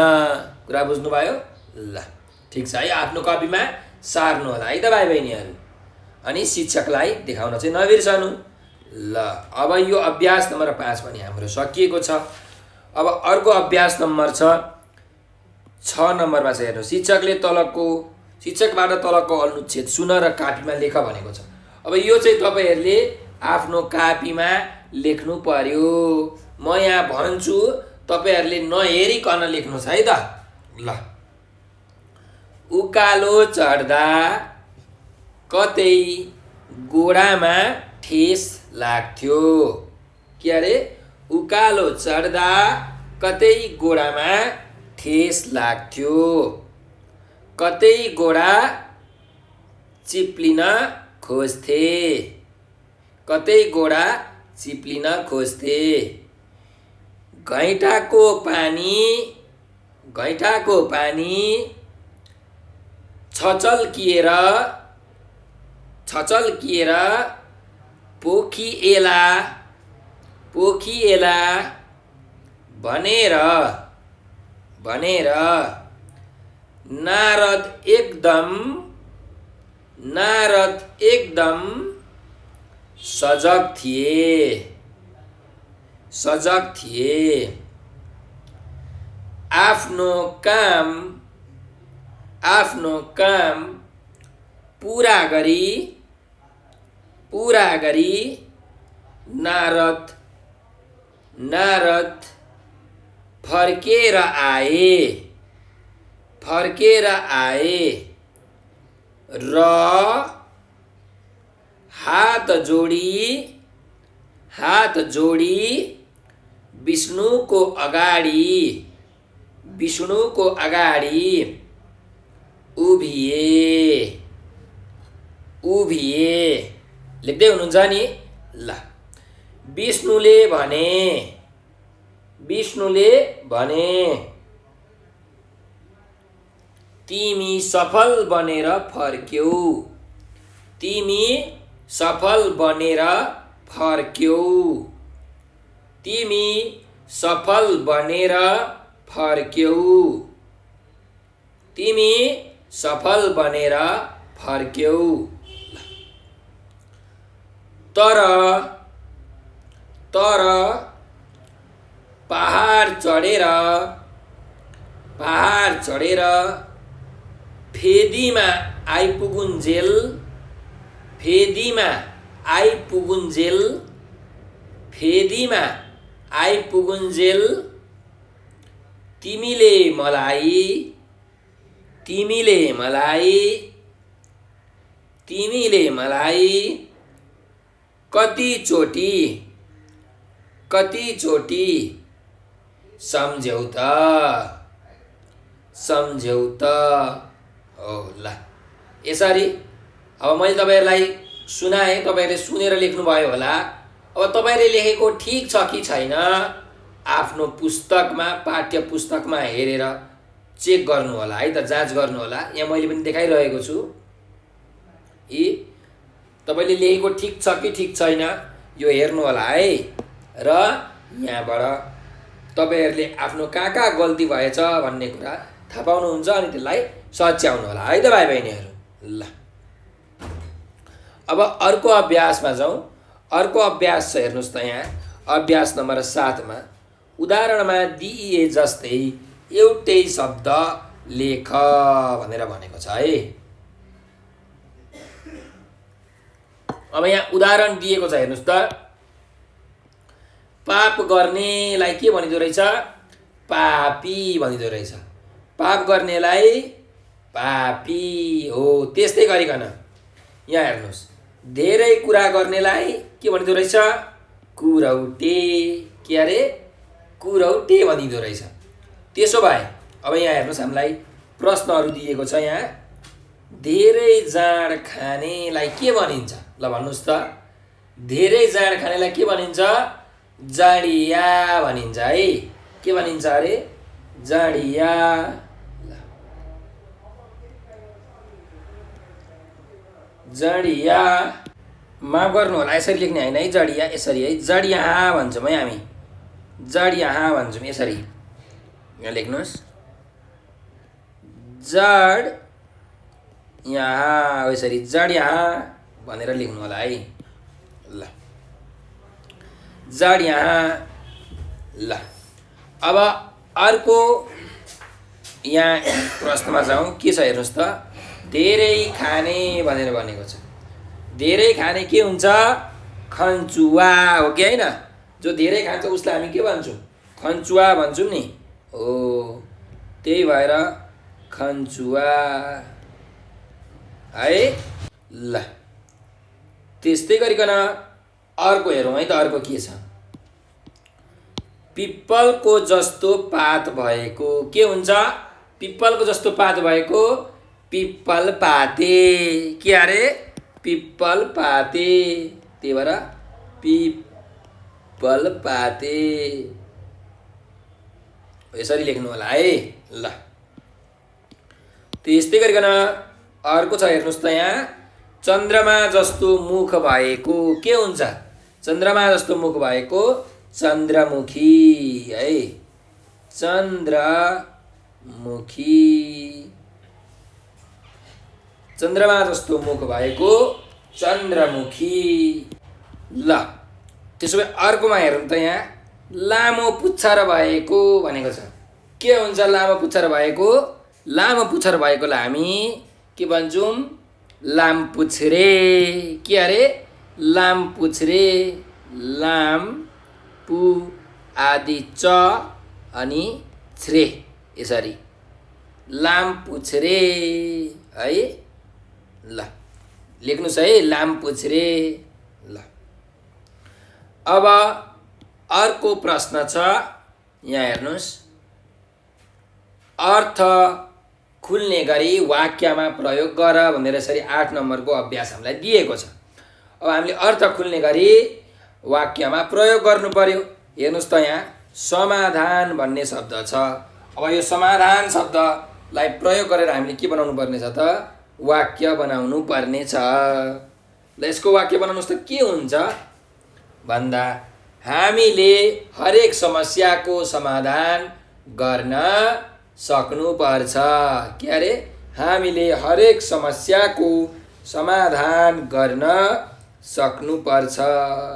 कुरा बुझ्नुभयो? ल ठिक छ है, आफ्नो कपीमा सार्नु होला है त भाइ बहिनीहरू, अनि शिक्षकलाई देखाउन चाहिँ नबिर्सनु। ल अब यो अभ्यास नम्बर 5 पनि हाम्रो सकिएको छ। अब अर्को अभ्यास नम्बर छ 6 नम्बरमा चाहिँ हेर्नु, शिक्षकबाट तलको अनुच्छेद सुन र कापीमा लेख भनेको छ। अब यो चाहिँ तपाईँहरूले आफ्नो कापीमा लेख्नु पर्यो। म यहाँ भन्छु, तपाईँहरूले नहेरिकन लेख्नुहोस् है त। ल उकालो चढ्दा कतै गोडामा ठेस लाग्थ्यो। के अरे? उकालो चढ्दा कतै गोडामा ठेस लाग्थ्यो। कतै गोडा चिप्लिन खोज्थे। कतै गोडा चिप्लिन खोज्थे। घैँटाको पानी छचल्किएर पोखिएला भनेर नारद एकदम सजग थिए। आफ्नो काम पूरा गरी नारद फर्केर आए र हात जोडी विष्णुको अगाडि उभिए। लेख्दै हुनुहुन्छ नि? ल विष्णुले भने तिमी सफल बनेर फर्क्यौ। तर तर पहाड चढेर फेदीमा आइपुगुन्जेल तिमीले मलाई कति चोटी सम्झ्यौ त हो। ल यसरी अब मैले तपाईँहरूलाई सुनाएँ, तपाईँहरूले सुनेर लेख्नुभयो होला। अब तपाईँले लेखेको ठिक छ कि छैन आफ्नो पुस्तकमा, पाठ्य पुस्तकमा हेरेर चेक गर्नु होला है त, जाँच गर्नु होला। यहाँ मैले पनि देखाइरहेको छु। यी तपाईँले लेखेको ठिक छ कि ठिक छैन यो हेर्नु होला है। र यहाँबाट तपाईँहरूले आफ्नो कहाँ गल्ती भएछ भन्ने कुरा थाहा पाउनुहुन्छ अनि त्यसलाई सच्याउनु होला है त भाइ बहिनीहरू। ल अब अर्को अभ्यासमा जाउँ। अर्को अभ्यास छ, हेर्नुहोस् त यहाँ अभ्यास नम्बर 7मा उदाहरणमा दिइए जस्तै एउटै शब्द लेख भनेर भनेको छ है। अब यहाँ उदाहरण दिएको छ, हेर्नुहोस् त। पाप गर्नेलाई के भनिदो रहेछ? पापी भनिदो रहेछ। पाप गर्नेलाई पापी हो। त्यस्तै गरिकन यहाँ हेर्नुहोस्, धेरै कुरा गर्नेलाई के भनिदो रहेछ? कुरौटे। के अरे? कुरौटे भनिदो रहेछ। त्यसो भए अब यहाँ हेर्नुहोस्, हामीलाई प्रश्नहरू दिएको छ। यहाँ धेरै जाँड खानेलाई के भनिन्छ? ल भन्नुहोस् त। धेरै जाँड खानेलाई के भनिन्छ? जाँडिया भनिन्छ है। के भनिन्छ अरे? जाँडिया। जाँडिया माफ गर्नु होला, यसरी लेख्ने होइन है। जडिया यसरी है, जडिया भन्छौँ है हामी। जडिया भन्छौँ यसरी। यहाँ लेख्नुहोस्, जड यहाँ यसरी जडिया भनेर लेख्नु होला है। ल जडिया। ल अब अर्को यहाँ प्रश्नमा जाउँ। के छ हेर्नुहोस् त। धेरै खाने भनेर भनेको छ। धेरै खाने के हुन्छ? खन्चुवा हो कि होइन? जो धेरै खान्छ उसलाई हामी के भन्छौँ? खन्चुवा भन्छौँ नि। हो, त्यही भएर खन्चुवा है। ल त्यस्तै गरिकन अर्को हेरौँ है त। अर्को के छ? पिप्पलको जस्तो पात भएको के हुन्छ? पिप्पलको जस्तो पात भएको पिप्पल पाते। के अरे? पिप्पल पाते। त्यही भएर पिप्पल पाते यसरी लेख्नु होला है। ल त्यस्तै गरिकन अर्को छ, हेर्नुहोस् त। यहाँ चन्द्रमा जस्तो मुख भएको के हुन्छ? चन्द्रमा जस्तो मुख भएको चन्द्रमुखी है। चन्द्रमुखी। चन्द्रमा जस्तो मुख भएको चन्द्रमुखी। ल त्यसो भए अर्कोमा हेरौँ त। यहाँ लामो पुच्छर भएको भनेको छ। के हुन्छ लामो पुच्छर भएको? लामो पुच्छर भएकोलाई हामी के भन्छौँ? लामपुच्छ्रे। के अरे? लामपुच्छ्रे। लाम पु आदि च अनि छ्रे यसरी लामपुच्छ्रे है। ल लेख्नुहोस् है, लामपुच्छ्रे। ल अब अर्को प्रश्न छ। यहाँ हेर्नुहोस्, अर्थ खुल्ने गरी वाक्यमा प्रयोग गर भनेर यसरी 8 नम्बरको अभ्यास हामीलाई दिएको छ। अब हामीले अर्थ खुल्ने गरी वाक्यमा प्रयोग गर्नु पर्यो। हेर्नुहोस् त, यहाँ समाधान भन्ने शब्द छ। अब यो समाधान शब्दलाई प्रयोग गरेर हामीले के बनाउनु पर्ने छ त? वाक्य बनाउनु पर्ने छ। ल यसको वाक्य बनाउनुहोस् त। के हुन्छ भन्दा हामीले हरेक समस्याको समाधान गर्न सक्नुपर्छ। के अरे? हामीले हरेक समस्याको समाधान गर्न सक्नुपर्छ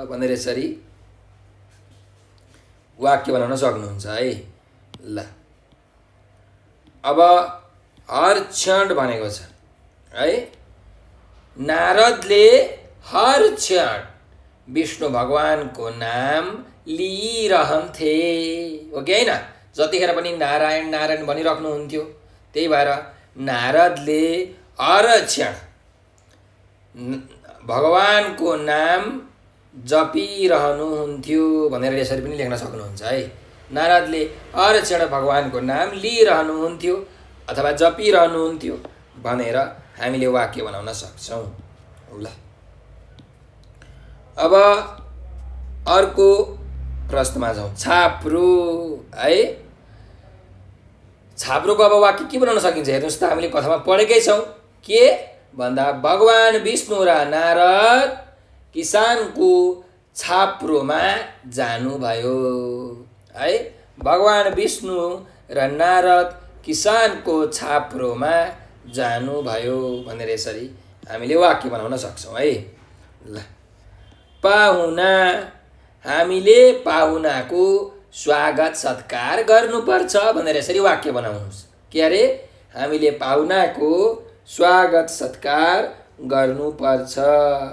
भनेर यसरी वाक्य बनाउन सक्नुहुन्छ है। ल अब हर क्षण भनेको छ है। नारदले हर क्षण विष्णु भगवानको नाम लिइरहन्थे हो कि होइन? जतिखेर पनि नारायण नारायण भनिराख्नुहुन्थ्यो। त्यही भएर नारदले हर क्षण भगवानको नाम जपिरहनुहुन्थ्यो भनेर यसरी पनि लेख्न सक्नुहुन्छ है। नारदले हर क्षण भगवानको नाम लिइरहनुहुन्थ्यो अथवा जपिरहनुहुन्थ्यो भनेर हामीले वाक्य बनाउन सक्छौँ। ल अब अर्को प्रश्नमा जाउँ। छाप्रो है। छाप्रोको अब वाक्य के बनाउन सकिन्छ हेर्नुहोस् त। हामीले कथामा पढेकै छौँ के भन्दा भगवान विष्णु र नारद किसानको छाप्रोमा जानुभयो है। भगवान विष्णु र नारद किसानको छाप्रोमा जानुभयो भनेर यसरी हामीले वाक्य बनाउन सक्छौँ है। ल पाहुना, हामीले पाहुनाको स्वागत सत्कार गर्नुपर्छ भनेर यसरी वाक्य बनाउनुहोस्। के अरे? हामीले पाहुनाको स्वागत सत्कार गर्नुपर्छ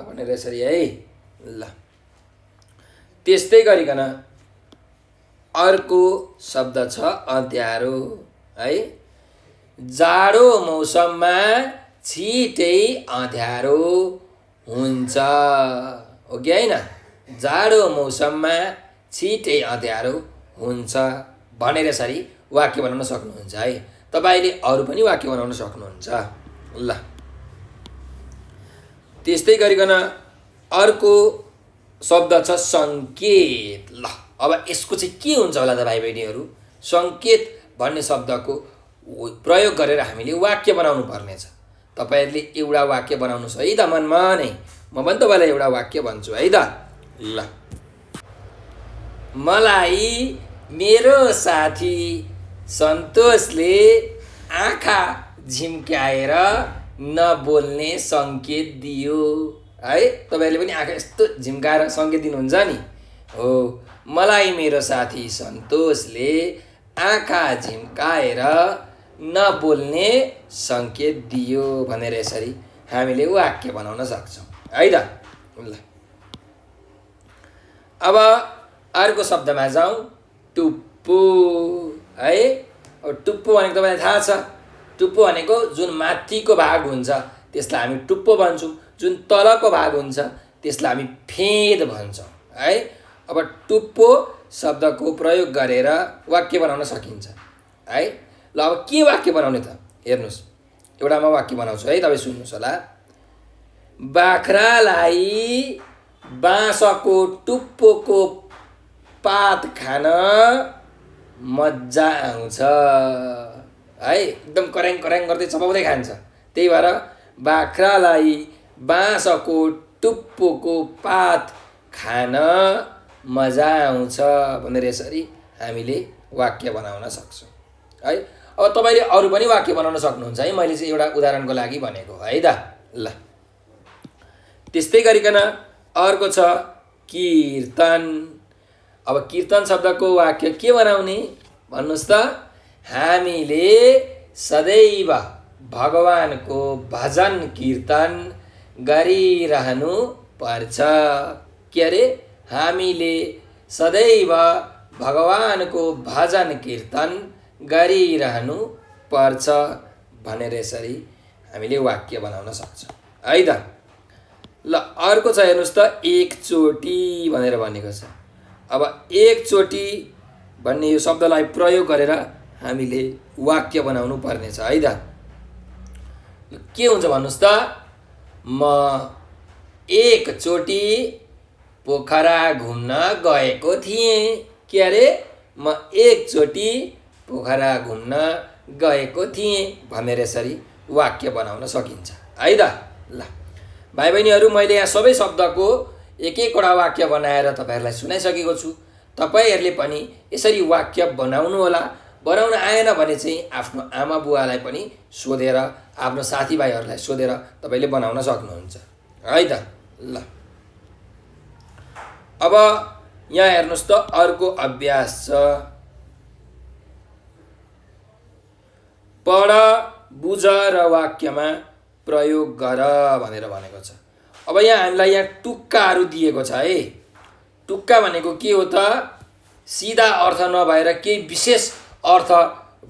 भनेर यसरी है। ल त्यस्तै गरिकन अर्को शब्द छ अँध्यारो है। जाडो मौसममा छिटै अँध्यारो हुन्छ हो कि होइन? जाडो मौसममा छिटै अँध्यारो हुन्छ भनेर यसरी वाक्य बनाउन सक्नुहुन्छ है। तपाईँले अरू पनि वाक्य बनाउन सक्नुहुन्छ। ल त्यस्तै गरिकन अर्को शब्द छ सङ्केत। ल अब यसको चाहिँ के हुन्छ होला त भाइ बहिनीहरू? सङ्केत भन्ने शब्दको प्रयोग गरेर हामीले वाक्य बनाउनु पर्नेछ। तपाईँहरूले एउटा वाक्य बनाउनुहोस् है त मनमा नै। म पनि तपाईँलाई एउटा वाक्य भन्छु है त। ल मलाई मेरो साथी सन्तोषले आँखा झिम्क्याएर नबोल्ने सङ्केत दियो है। तपाईँहरूले पनि आँखा यस्तो झिम्काएर सङ्केत दिनुहुन्छ नि हो। मलाई मेरो साथी सन्तोषले आँखा झिम्काएर नबोल्ने सङ्केत दियो भनेर यसरी हामीले वाक्य बनाउन सक्छौँ है त। ल अब अर्को शब्दमा जाउँ। टुप्पो है। अब टुप्पो भनेको तपाईँलाई थाहा छ। टुप्पो भनेको जुन माथिको भाग हुन्छ त्यसलाई हामी टुप्पो भन्छौँ। जुन तलको भाग हुन्छ त्यसलाई हामी फेद भन्छौँ है। अब टुप्पो शब्दको प्रयोग गरेर वाक्य बनाउन सकिन्छ है। ल अब के वाक्य बनाउने त हेर्नुहोस्। एउटा म वाक्य बनाउँछु है, तपाईँ सुन्नुहोस् होला। बाख्रालाई बाँसको टुप्पोको पात खान मजा आउँछ है। एकदम कराङ कराङ गर्दै चपाउँदै खान्छ। त्यही भएर बाख्रालाई बाँसको टुप्पोको पात खान मजा आउँछ भनेर यसरी हामीले वाक्य बनाउन सक्छौँ है। अब तपाईँले अरू पनि वाक्य बनाउन सक्नुहुन्छ है। मैले चाहिँ एउटा उदाहरणको लागि भनेको है त। ल त्यस्तै गरिकन अर्को छ कीर्तन। अब कीर्तन शब्दको वाक्य के बनाउने भन्नुहोस् त। हामीले सदैव भगवानको भजन कीर्तन गरिरहनु पर्छ। के अरे? हामीले सदैव भगवानको भजन कीर्तन गरिरहनु पर्छ भनेर यसरी हामीले वाक्य बनाउन सक्छौँ है त। ल अर्को छ हेर्नुहोस् त एकचोटि भनेर भनेको छ। अब एकचोटि भन्ने यो शब्दलाई प्रयोग गरेर हामीले वाक्य बनाउनु पर्नेछ है त। के हुन्छ भन्नुहोस् त। म एकचोटि पोखरा घुम्न गएको थिएँ। के अरे? म एकचोटि पोखरा घुम्न गएको थिएँ भनेर यसरी वाक्य बनाउन सकिन्छ है त। ल भाइ बहिनीहरू, मैले यहाँ सबै शब्दको एक एकवटा वाक्य बनाएर तपाईँहरूलाई सुनाइसकेको छु। तपाईँहरूले पनि यसरी वाक्य बनाउनु होला। बनाउन आएन भने चाहिँ आफ्नो आमा बुवालाई पनि सोधेर, आफ्नो साथीभाइहरूलाई सोधेर तपाईँले बनाउन सक्नुहुन्छ है त। ल अब यहाँ हेर्नुहोस् त अर्को अभ्यास छ। पढ, बुझ र वाक्यमा प्रयोग गर भनेर भनेको छ। अब यहाँ हामीलाई यहाँ टुक्काहरू दिएको छ है। टुक्का भनेको के हो त? सिधा अर्थ नभएर केही विशेष अर्थ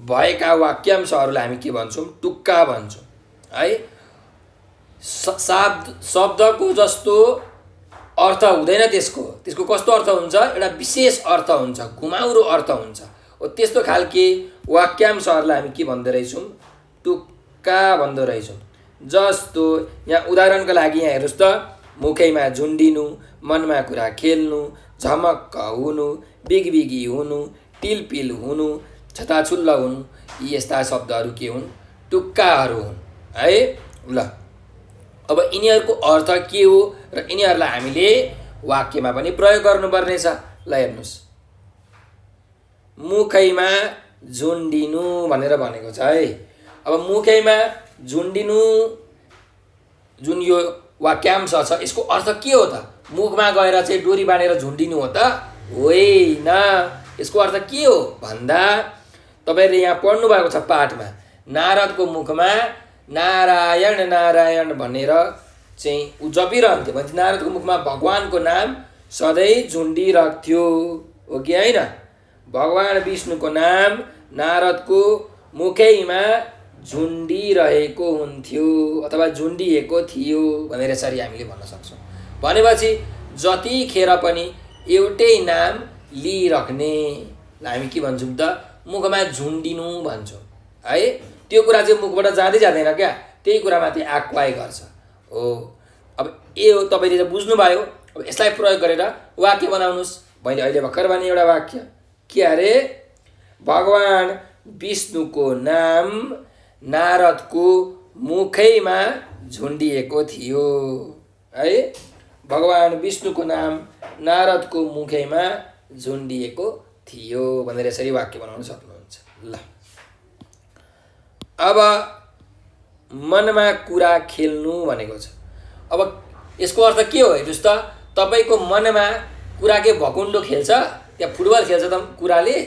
भएका वाक्यांशहरूलाई हामी के भन्छौँ? टुक्का भन्छौँ है। शब्दको जस्तो अर्थ हुँदैन त्यसको कस्तो अर्थ हुन्छ? एउटा विशेष अर्थ हुन्छ, घुमाउरो अर्थ हुन्छ। हो त्यस्तो खालके वाक्यांशहरूलाई हामी के भन्दो रहेछौँ? टुक्का भन्दो रहेछौँ। जस्तो यहाँ उदाहरणको लागि यहाँ हेर्नुहोस् त, मुखैमा झुन्डिनु, मनमा कुरा खेल्नु, झमक्क हुनु, बिगबिगी हुनु, टिलपिल हुनु, छताछुल्ल हुनु, यी यस्ता शब्दहरू के हुन्? टुक्काहरू हुन् है। ल अब यिनीहरूको अर्थ के हो र यिनीहरूलाई हामीले वाक्यमा पनि प्रयोग गर्नुपर्ने छ। ल हेर्नुहोस्, मुखैमा झुन्डिनु भनेर भनेको छ है। अब मुखैमा झुन्डिनु जुन यो वाक्यांश छ, यसको अर्थ के हो त? मुखमा गएर चाहिँ डोरी बाँधेर झुन्डिनु हो त? होइन। यसको अर्थ के हो भन्दा तपाईँले यहाँ पढ्नु भएको छ पाठमा, नारदको मुखमा नारायण नारायण भनेर चाहिँ ऊ जपिरहन्थ्यो भने नारदको मुखमा भगवानको नाम सधैँ झुन्डिरहन्थ्यो, हो कि होइन? भगवान विष्णुको नाम नारदको मुखैमा झुन्डिरहेको हुन्थ्यो अथवा झुन्डिएको थियो भनेर यसरी हामीले भन्न सक्छौँ। भनेपछि जतिखेर पनि एउटै नाम लिइराख्नेलाई हामी के भन्छौँ त? मुखमा झुन्डिनु भन्छौँ है। त्यो कुरा चाहिँ मुखबाट जाँदै जाँदैन क्या, त्यही कुरामाथि आक्वाई गर्छ हो। अब यो तपाईँले त बुझ्नुभयो। अब यसलाई प्रयोग गरेर वाक्य बनाउनुहोस्। मैले अहिले भर्खर भने एउटा वाक्य के अरे? भगवान विष्णुको नाम नारदको मुखैमा झुन्डिएको थियो है। भगवान विष्णुको नाम नारदको मुखैमा झुन्डिएको थियो भनेर यसरी वाक्य बनाउन सक्नुहुन्छ। ल अब मनमा कुरा खेल्नु भनेको छ। अब यसको अर्थ के हो हेर्नुहोस् त? तपाईँको मनमा कुरा के भकुन्डो खेल्छ? त्यहाँ फुटबल खेल्छ त कुराले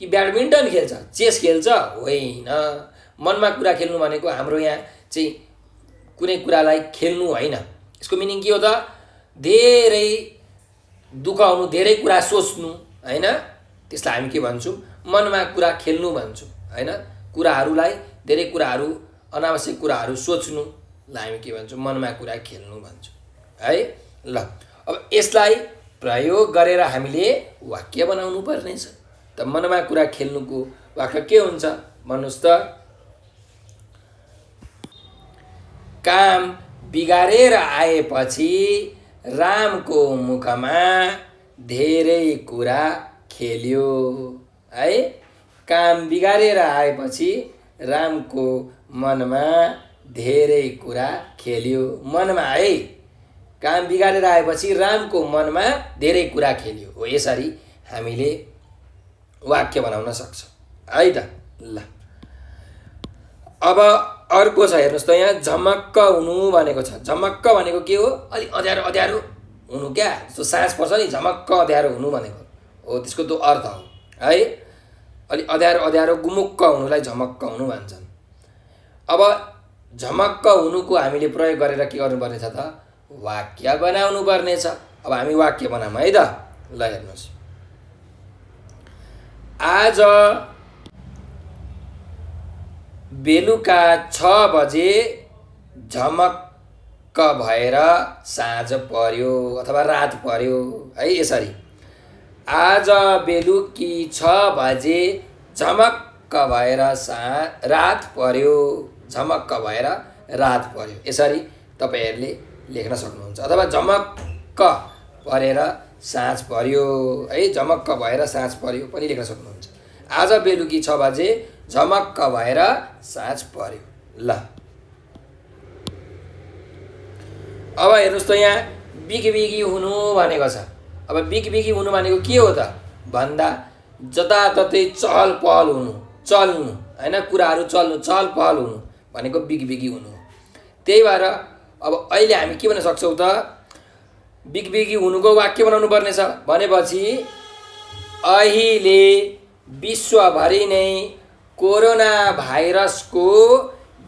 कि ब्याडमिन्टन खेल्छ, चेस खेल्छ? होइन। मनमा कुरा खेल्नु भनेको हाम्रो यहाँ चाहिँ कुनै कुरालाई खेल्नु होइन। यसको मिनिङ के हो त? धेरै दुखाउनु, धेरै कुरा सोच्नु होइन। त्यसलाई हामी के भन्छौँ? मनमा कुरा खेल्नु भन्छौँ होइन। कुराहरूलाई, धेरै कुराहरू, अनावश्यक कुराहरू सोच्नुलाई हामी के भन्छौँ? मनमा कुरा खेल्नु भन्छौँ है। ल अब यसलाई प्रयोग गरेर हामीले वाक्य बनाउनु पर्नेछ। त मनमा कुरा खेल्नुको वाक्य के हुन्छ भन्नुहोस् त? काम बिगारेर आएपछि रामको मुखमा धेरै कुरा खेल्यो है। काम बिगारेर आएपछि रामको मनमा धेरै कुरा खेल्यो। मनमा है, काम बिगारेर आएपछि रामको मनमा धेरै कुरा खेल्यो। हो यसरी हामीले वाक्य बनाउन सक्छौँ है त। ल अब अर्को छ हेर्नुहोस् त, यहाँ झमक्क हुनु भनेको छ। झमक्क भनेको के हो? अलिक अँध्यारो अँध्यारो हुनु क्या, जस्तो साँझ पर्छ नि, झमक्क अँध्यारो हुनु भनेको हो, त्यसको त्यो अर्थ हो है। अलिक अँध्यारो अँध्यारो गुमुक्क हुनुलाई झमक्क हुनु भन्छन्। अब झमक्क हुनुको हामीले प्रयोग गरेर के गर्नुपर्ने छ त? वाक्य बनाउनु पर्ने छ। अब हामी वाक्य बनाऊँ है त। ल हेर्नुहोस्, आज बेलुका 6 बजे झमक्क भएर साँझ पर्यो अथवा रात पर्यो है। यसरी आज बेलुकी 6 बजे झमक्क भएर रात पर्यो, झमक्क भएर रात पर्यो। यसरी तपाईँहरूले लेख्न सक्नुहुन्छ। अथवा झमक्क परेर साँझ पर्यो है, झमक्क भएर साँझ पर्यो पनि लेख्न सक्नुहुन्छ। आज बेलुकी 6 बजे झमक्क भएर साँझ पर्यो। ल अब हेर्नुहोस् त, यहाँ बिगबिगी हुनु भनेको छ। अब बिगबिगी हुनु भनेको के हो त भन्दा जताततै चहल पहल हुनु, चल्नु होइन, कुराहरू चल्नु, चहल पहल हुनु भनेको बिगबिगी हुनु हो। त्यही भएर अब अहिले हामी के भन्न सक्छौँ त? बिगबिगी हुनुको वाक्य बनाउनु पर्नेछ भनेपछि अहिले विश्वभरि नै कोरोना भाइरसको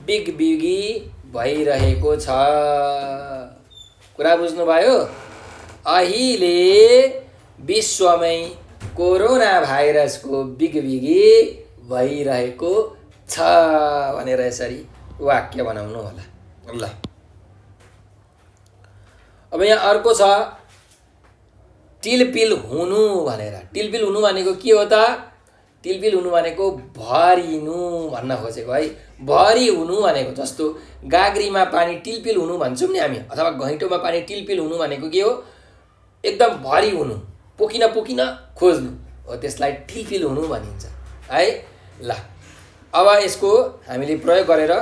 बिगबिगी भइरहेको छ। कुरा बुझ्नुभयो? अहिले विश्वमै कोरोना भाइरसको बिगबिगी भइरहेको छ भनेर यसरी वाक्य बनाउनु होला। ल अब यहाँ अर्को छ टिलपिल हुनु भनेर। टिलपिल हुनु भनेको के हो त? टिलपिल हुनु भनेको भरिनु भन्न खोजेको है। भरि हुनु भनेको जस्तो गाग्रीमा पानी टिलपिल हुनु भन्छौँ नि हामी, अथवा घैँटोमा पानी टिलपिल हुनु भनेको के हो? एकदम भरि हुनु, पोखिन पोखिन खोज्नु हो, त्यसलाई टिलपिल हुनु भनिन्छ है। ल अब यसको हामीले प्रयोग गरेर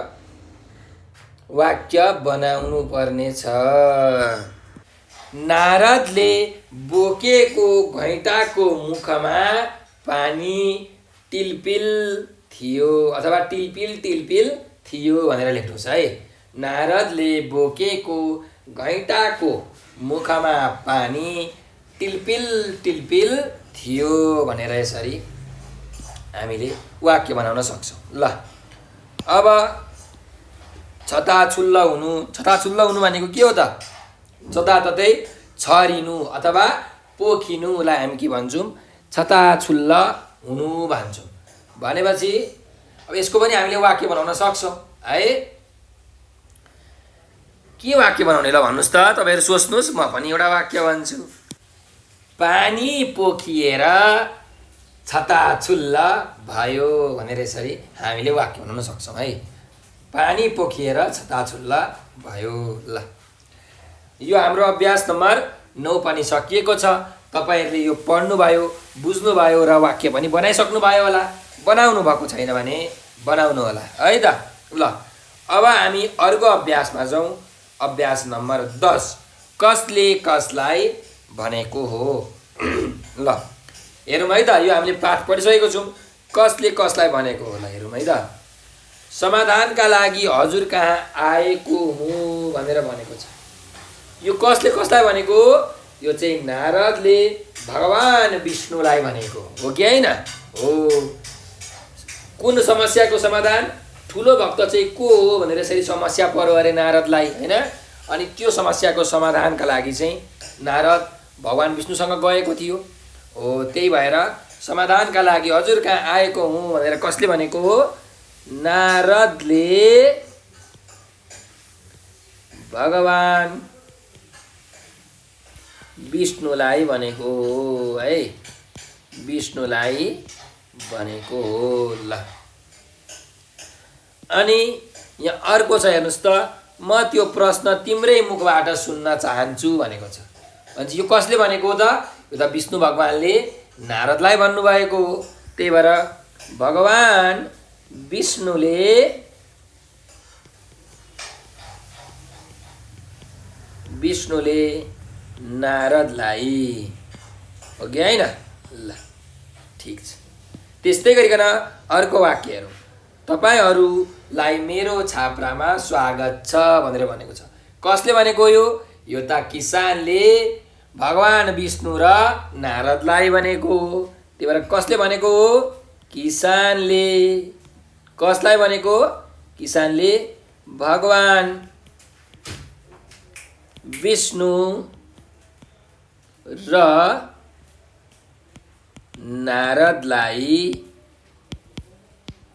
वाक्य बनाउनु पर्ने छ। नारदले बोकेको घैँटाको मुखमा पानी टिलपिल थियो, अथवा टिलपिल टिलपिल थियो भनेर लेख्नुहोस् है। नारदले बोकेको घैँटाको मुखमा पानी टिलपिल टिलपिल थियो भनेर यसरी हामीले वाक्य बनाउन सक्छौँ। ल अब छताछुल्ल हुनु। छताछुल्ल हुनु भनेको के हो त? जताततै छरिनु अथवा पोखिनुलाई हामी के भन्छौँ? छताछुल्ल हुनु भन्छौँ। भनेपछि अब यसको पनि हामीले वाक्य बनाउन सक्छौँ है। के वाक्य बनाउने ल भन्नुहोस् त? तपाईँहरू सोच्नुहोस्, म पनि एउटा वाक्य भन्छु। पानी पोखिएर छताछुल्ल भयो भनेर यसरी हामीले वाक्य बनाउन सक्छौँ है। पानी पोखिएर छताछुल्ल भयो। ल यो हाम्रो अभ्यास नम्बर 9 पनि सकिएको छ। तपाईँहरूले यो पढ्नुभयो, बुझ्नुभयो र वाक्य पनि बनाइसक्नु भयो होला। बनाउनु भएको छैन भने बनाउनु होला है त। ल अब हामी अर्को अभ्यासमा जाउँ। अभ्यास नम्बर 10 कसले कसलाई भनेको हो। ल हेरौँ है त। यो हामीले पाठ पढिसकेको छौँ। कसले कसलाई भनेको होला हेरौँ है त। समाधानका लागि हजुर कहाँ आएको हुँ भनेर भनेको छ। यो कसले कसलाई भनेको? यो चाहिँ नारदले भगवान विष्णुलाई भनेको हो कि होइन? हो। कुन समस्याको समाधान? ठुलो भक्त चाहिँ को हो भनेर यसरी समस्या पर्यो अरे नारदलाई होइन। अनि त्यो समस्याको समाधानका लागि चाहिँ नारद भगवान विष्णुसँग गएको थियो हो। त्यही भएर समाधानका लागि हजुर कहाँ आएको हुँ भनेर कसले भनेको हो? नारदले भगवान विष्णुलाई भनेको हो है। विष्णुलाई भनेको हो। ल अनि यहाँ अर्को छ हेर्नुहोस् त। म त्यो प्रश्न तिम्रै मुखबाट सुन्न चाहन्छु भनेको छ। भन्छ यो कसले भनेको हो त? यो त विष्णु भगवानले नारदलाई भन्नुभएको हो। त्यही भएर भगवान विष्णुले नारदलाई हो कि होइन? ल ठिक छ। त्यस्तै गरिकन अर्को वाक्य हेरौँ। तपाईँहरूलाई मेरो छाप्रामा स्वागत छ भनेर भनेको छ। कसले भनेको यो? यो त किसानले भगवान विष्णु र नारदलाई भनेको हो। त्यही भएर कसले भनेको हो? किसानले। कसलाई भनेको? किसानले भगवान विष्णु र नारदलाई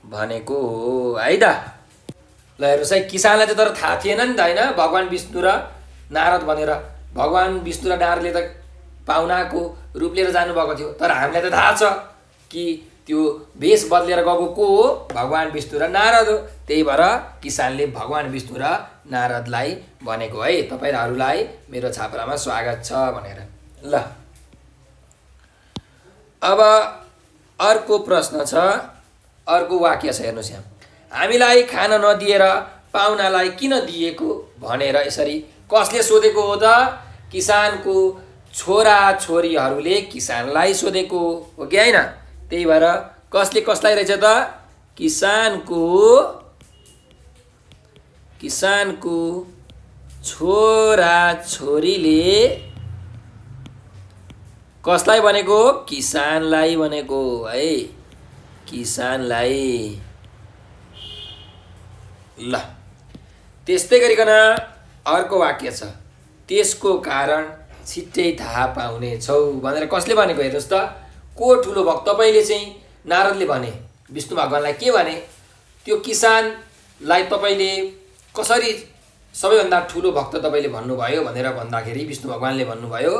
भनेको हो है त। ल हेर्नुहोस् है, किसानलाई त तर थाहा थिएन नि त होइन भगवान विष्णु र नारद भनेर। भगवान विष्णु र नारदले त पाहुनाको रूप लिएर जानुभएको थियो। तर हामीलाई त थाहा छ कि त्यो भेष बदलेर गएको को हो? भगवान विष्णु र नारद हो। त्यही भएर किसानले भगवान विष्णु र नारदलाई भनेको है तपाईँहरूलाई मेरो छाप्रामा स्वागत छ भनेर। ल अब अर्को प्रश्न छ, अर्को वाक्य छ हेर्नुहोस् यहाँ। हामीलाई खान नदिएर पाहुनालाई किन दिएको भनेर यसरी कसले सोधेको हो त? किसानको छोरा छोरीहरूले किसानलाई सोधेको हो कि होइन? त्यही भएर कसले कसलाई रहेछ त? किसानको छोरा छोरीले कसलाई भनेको? किसानलाई भनेको है, किसानलाई। ल त्यस्तै गरिकन अर्को वाक्य छ, त्यसको कारण छिट्टै थाहा पाउनेछौ भनेर कसले भनेको? हेर्नुहोस् त, को ठुलो भक्त? तपाईँले चाहिँ नारदले भने विष्णु भगवानलाई के भने? त्यो किसानलाई तपाईँले कसरी सबैभन्दा ठुलो भक्त तपाईँले भन्नुभयो भनेर भन्दाखेरि विष्णु भगवानले भन्नुभयो,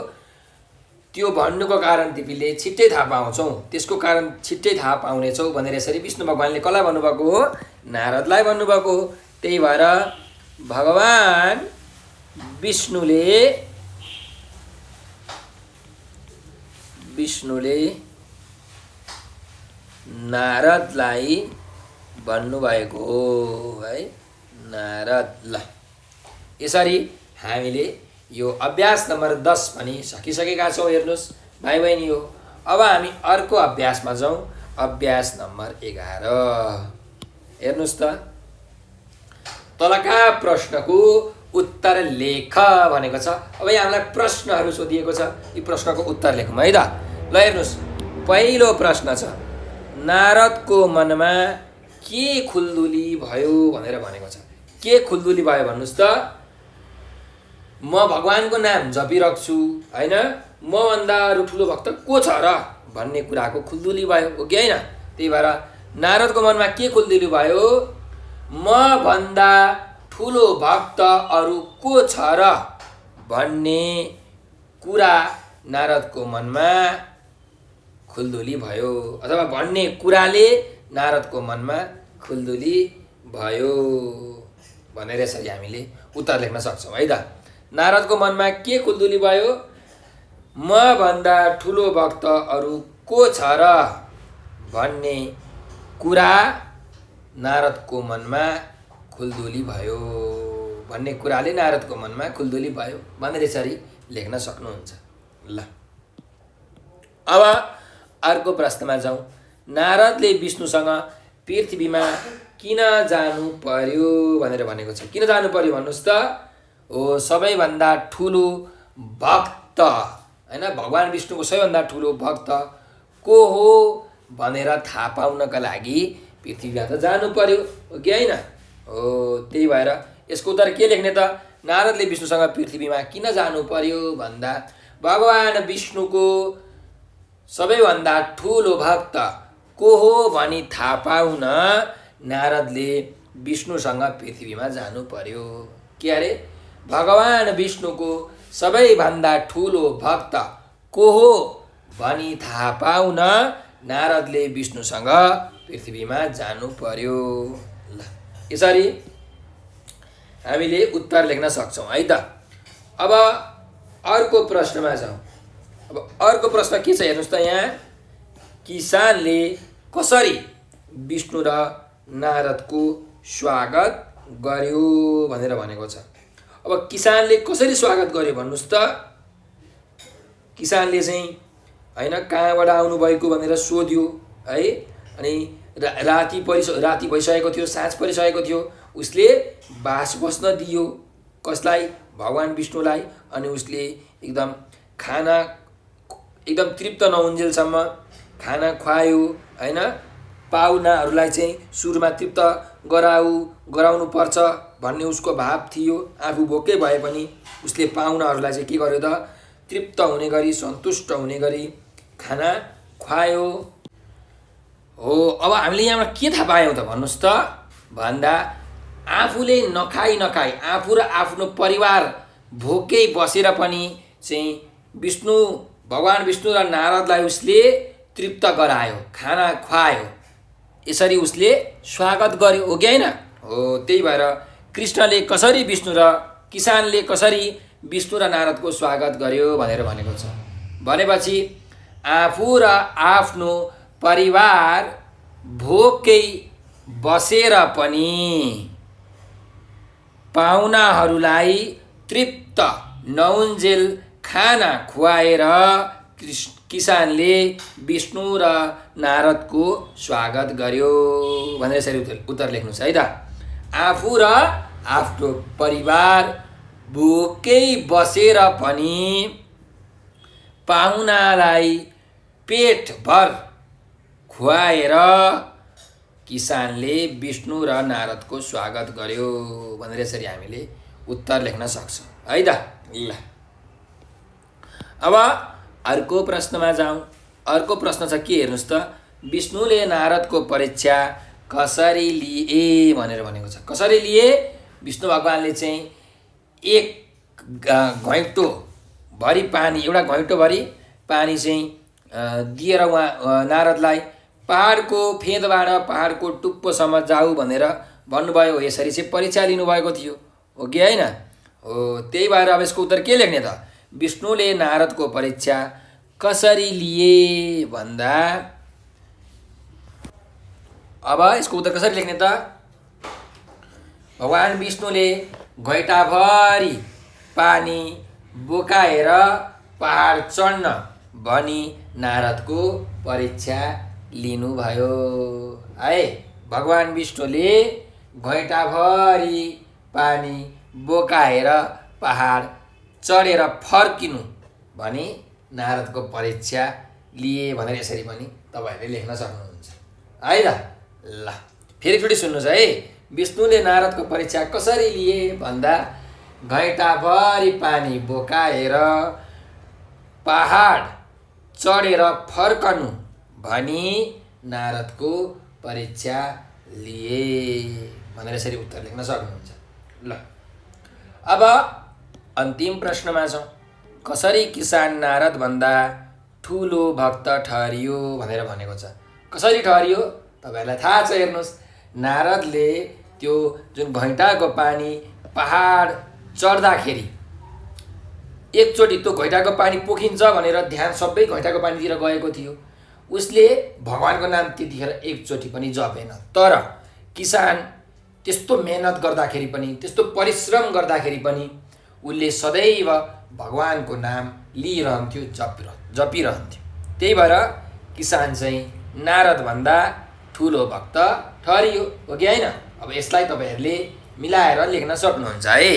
त्यो भन्नुको कारण तिमीले छिट्टै थाहा पाउँछौ, त्यसको कारण छिट्टै थाहा पाउनेछौ भनेर यसरी विष्णु भगवानले कसलाई भन्नुभएको हो? नारदलाई भन्नुभएको हो। त्यही भएर भगवान विष्णुले नारदलाई भन्नुभएको हो है, नारद। ल यसरी हामीले यो अभ्यास नम्बर 10 पनि सकिसकेका छौँ। हेर्नुहोस् भाइ बहिनी हो, अब हामी अर्को अभ्यासमा जाउँ, अभ्यास नम्बर 11। हेर्नुहोस् त, तलका प्रश्नको उत्तर लेख भनेको छ। अब यहाँ हामीलाई प्रश्नहरू सोधिएको छ, यी प्रश्नको उत्तर लेखौँ है त। ल हेर्नुहोस्, पहिलो प्रश्न छ, नारदको मनमा के खुल्दुली भयो भनेर भनेको छ। के खुल्दुली भयो भन्नुहोस् त? म भगवानको नाम जपिराख्छु होइन, मभन्दा अरू ठुलो भक्त को छ र भन्ने कुराको खुल्दुली भयो, हो कि होइन? त्यही भएर नारदको मनमा के खुल्दुली भयो? मभन्दा ठुलो भक्त अरू को छ र भन्ने कुरा नारदको मनमा खुल्दुली भयो, अथवा भन्ने कुराले नारदको मनमा खुल्दुली भयो भनेर यसरी हामीले उत्तर लेख्न सक्छौँ है त। नारदको मनमा के खुल्दुली भयो? मभन्दा ठुलो भक्त अरू को छ र भन्ने कुरा नारदको मनमा खुल्दुली भयो, भन्ने कुराले नारदको मनमा खुल्दुली भयो भनेर यसरी लेख्न सक्नुहुन्छ। ल अब अर्को प्रश्नमा जाउँ। नारदले विष्णुसँग पृथ्वीमा किन जानु पर्यो भनेर भनेको छ। किन जानु पर्यो भन्नुहोस् त? हो, सबैभन्दा ठुलो भक्त होइन, भगवान विष्णुको सबैभन्दा ठुलो भक्त को हो भनेर थाहा पाउनका लागि पृथ्वीमा त जानु पर्यो, हो कि होइन? हो, त्यही भएर यसको उत्तर के लेख्ने त? नारदले विष्णुसँग पृथ्वीमा किन जानु पर्यो भन्दा भगवान विष्णुको सबैभन्दा ठुलो भक्त को हो भनी थाहा पाउन नारदले विष्णुसँग पृथ्वीमा जानु पर्यो। के अरे? भगवान विष्णुको सबैभन्दा ठुलो भक्त को हो भनी थाहा पाउन नारदले विष्णुसँग पृथ्वीमा जानु पर्यो। ल यसरी हामीले उत्तर लेख्न सक्छौँ है त। अब अर्को प्रश्नमा जाउँ। अब अर्को प्रश्न के छ हेर्नुहोस् त, यहाँ किसानले कसरी विष्णु र नारदको स्वागत गर्यो भनेर भनेको छ। अब किसानले कसरी स्वागत गर्यो भन्नुहोस् त? किसानले चाहिँ होइन कहाँबाट आउनुभएको भनेर सोध्यो है, अनि राति भइसकेको थियो, साँझ परिसकेको थियो। उसले बास बस्न दियो कसलाई? भगवान विष्णुलाई। अनि उसले एकदम तृप्त नहुन्जेलसम्म खाना खुवायो होइन। पाहुनाहरूलाई चाहिँ सुरुमा तृप्त गराउनु पर्छ भन्ने उसको भाव थियो। आफू भोकै भए पनि उसले पाहुनाहरूलाई चाहिँ के गर्यो त? तृप्त हुने गरी, सन्तुष्ट हुने गरी खाना खुवायो हो। अब हामीले यहाँबाट के थाहा पायौँ त भन्नुहोस् त भन्दा आफूले नखाई आफू र आफ्नो परिवार भोकै बसेर पनि चाहिँ भगवान विष्णु र नारदलाई उसले तृप्त गरायो, खाना खुवायो, यसरी उसले स्वागत गर्यो, हो कि होइन? हो, त्यही भएर कृष्णले कसरी किसानले कसरी विष्णु र नारदको स्वागत गर्यो भनेर भनेको छ भनेपछि आफू र आफ्नो परिवार भोकै बसेर पनि पाहुनाहरूलाई तृप्त नहुन्जेल खाना खुवाएर किसानले विष्णु र नारदको स्वागत गर्यो भनेर यसरी उत्तर लेख्नुहोस् है त। आफू र आफ्नो परिवार भोकै बसेर पनि पाहुनालाई पेटभर खुवाएर किसानले विष्णु र नारदको स्वागत गर्यो भनेर यसरी हामीले उत्तर लेख्न सक्छौँ है त। ल अब अर्को प्रश्नमा जाउँ। अर्को प्रश्न छ के हेर्नुहोस् त, विष्णुले नारदको परीक्षा कसरी लिए भनेर भनेको छ। कसरी लिए? विष्णु भगवानले चाहिँ एक घैँटोभरि पानी, एउटा घैँटोभरि पानी चाहिँ दिएर उहाँ नारदलाई पहाडको फेदबाट पहाडको टुप्पोसम्म जाऊ भनेर भन्नुभयो। यसरी चाहिँ परीक्षा लिनुभएको थियो हो कि होइन? हो। त्यही भएर अब यसको उत्तर के लेख्ने त? विष्णुले नारदको परीक्षा कसरी लिए भन्दा अब यसको उत्तर कसरी लेख्ने त? भगवान विष्णुले घैँटाभरि पानी बोकाएर पहाड चढ्न भनी नारदको परीक्षा लिनुभयो है। भगवान विष्णुले घैँटाभरि पानी बोकाएर पहाड चढेर फर्किनु भनी नारदको परीक्षा लिए भनेर यसरी पनि तपाईँहरूले लेख्न सक्नुहुन्छ है त। ल फेरि एकचोटि सुन्नुहोस् है। विष्णुले नारदको परीक्षा कसरी लिए भन्दा घैँटाभरि पानी बोकाएर पहाड चढेर फर्कनु भनी नारदको परीक्षा लिए भनेर यसरी उत्तर लेख्न सक्नुहुन्छ। ल अब अन्तिम प्रश्नमा छौँ। कसरी किसान नारद भन्दा ठुलो भक्त ठहरियो भनेर भनेको छ। कसरी ठहरियो तपाईँहरूलाई थाहा छ। हेर्नुहोस्, नारदले त्यो जुन घैँटाको पानी पहाड चढ्दाखेरि एकचोटि त्यो घैँटाको पानी पोखिन्छ भनेर ध्यान सबै घैँटाको पानीतिर गएको थियो। उसले भगवानको नाम त्यतिखेर एकचोटि पनि जपेन। तर किसान त्यस्तो मेहनत गर्दाखेरि पनि, त्यस्तो परिश्रम गर्दाखेरि पनि उसले सदैव भगवानको नाम लिइरहन्थ्यो, जपिरहन्थ्यो। त्यही भएर किसान चाहिँ नारदभन्दा ठुलो भक्त ठहरियो हो कि होइन? अब यसलाई तपाईँहरूले मिलाएर लेख्न सक्नुहुन्छ है।